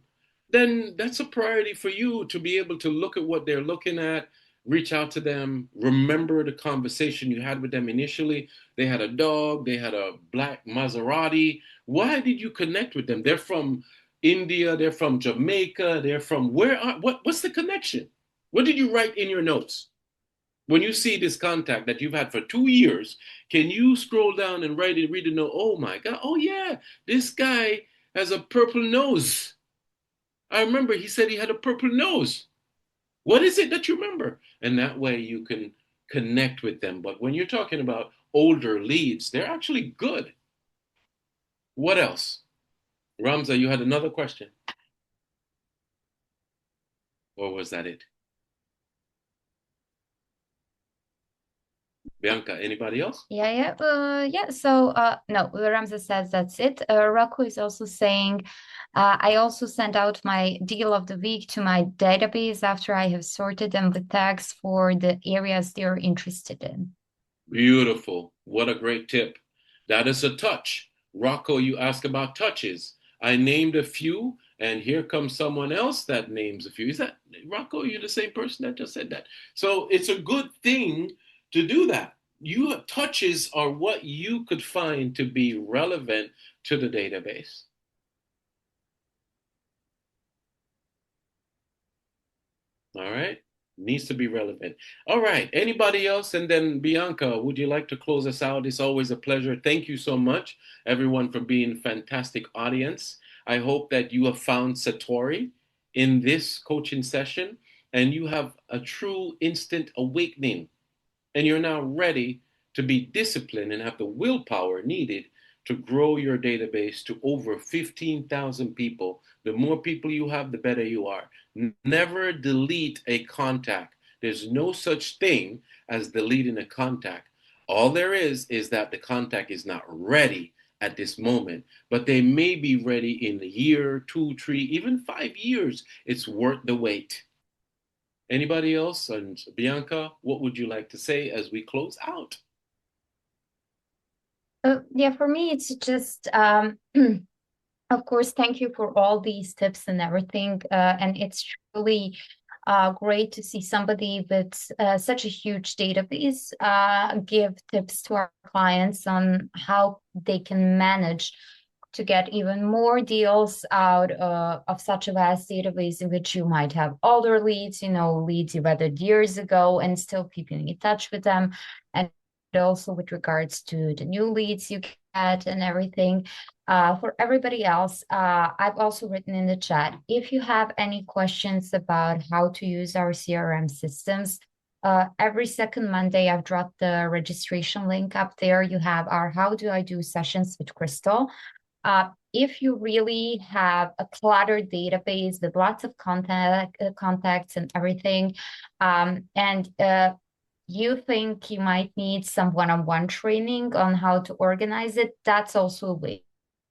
then that's a priority for you to be able to look at what they're looking at, reach out to them, remember the conversation you had with them initially. They had a dog, they had a black Maserati. Why did you connect with them? They're from India, they're from Jamaica, they're from what's the connection? What did you write in your notes? When you see this contact that you've had for 2 years, can you scroll down and read a note? Oh my God, oh yeah, this guy has a purple nose. I remember he said he had a purple nose. What is it that you remember? And that way you can connect with them. But when you're talking about older leads, they're actually good. What else? Ramza, you had another question. Or was that it? Bianca, anybody else? Yeah. So, no, Ramses says that's it. Rocco is also saying, I also send out my deal of the week to my database after I have sorted them with tags for the areas they're interested in. Beautiful. What a great tip. That is a touch. Rocco, you ask about touches. I named a few, and here comes someone else that names a few. Is that Rocco? You're the same person that just said that. So it's a good thing to do that. You touches are what you could find to be relevant to the database. All right. Needs to be relevant. All right. Anybody else? And then Bianca, would you like to close us out? It's always a pleasure. Thank you so much, everyone, for being a fantastic audience. I hope that you have found Satori in this coaching session and you have a true instant awakening and you're now ready to be disciplined and have the willpower needed to grow your database to over 15,000 people. The more people you have, the better you are. Never delete a contact. There's no such thing as deleting a contact. All there is that the contact is not ready at this moment, but they may be ready in a year, 2, 3, even 5 years. It's worth the wait. Anybody else? And Bianca, what would you like to say as we close out? Yeah, for me, it's just, of course, thank you for all these tips and everything. And it's truly great to see somebody with such a huge database give tips to our clients on how they can manage to get even more deals out of such a vast database in which you might have older leads, leads you weathered years ago and still keeping in touch with them. And also with regards to the new leads you get and everything. For everybody else, I've also written in the chat, if you have any questions about how to use our CRM systems, every second Monday, I've dropped the registration link up there. You have our How Do I Do sessions with Crystal. If you really have a cluttered database with lots of contacts and everything, and you think you might need some one-on-one training on how to organize it, that's also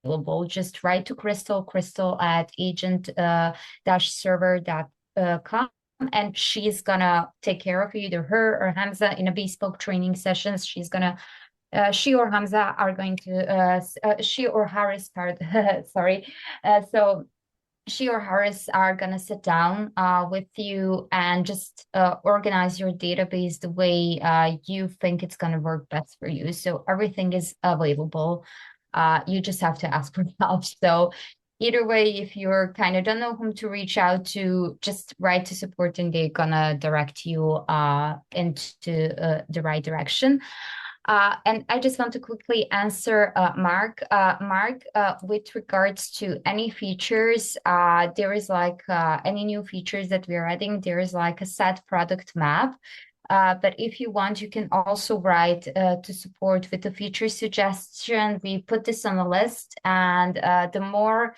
available. Just write to Crystal at agent-server.com, and she's gonna take care of you, either her or Hamza, in a bespoke training sessions. She or Hamza are going to, she or Harris, sorry. So she or Harris are going to sit down with you and just organize your database the way you think it's going to work best for you. So everything is available. You just have to ask for help. So either way, if you're kind of don't know whom to reach out to, just write to support and they're going to direct you into the right direction. And I just want to quickly answer Mark. Mark, with regards to any features, there is like any new features that we're adding, there is like a set product map. But if you want, you can also write to support with the feature suggestion. We put this on the list, and the more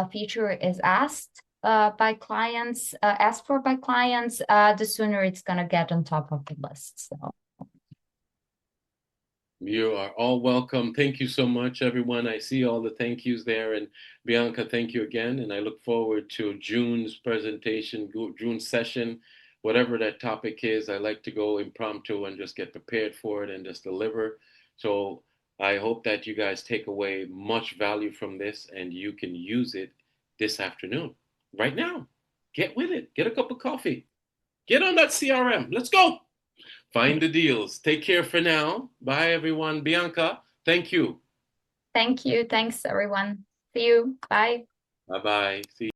feature is asked by clients, asked for by clients, the sooner it's going to get on top of the list. So. You are all welcome. Thank you so much, everyone. I see all the thank yous there. And Bianca, thank you again. And I look forward to June's presentation, June's session, whatever that topic is. I like to go impromptu and just get prepared for it and just deliver. So I hope that you guys take away much value from this and you can use it this afternoon, right now. Get with it. Get a cup of coffee. Get on that CRM. Let's go. Find the deals. Take care for now. Bye, everyone. Bianca, thank you. Thank you. Thanks, everyone. See you. Bye. Bye-bye. See you.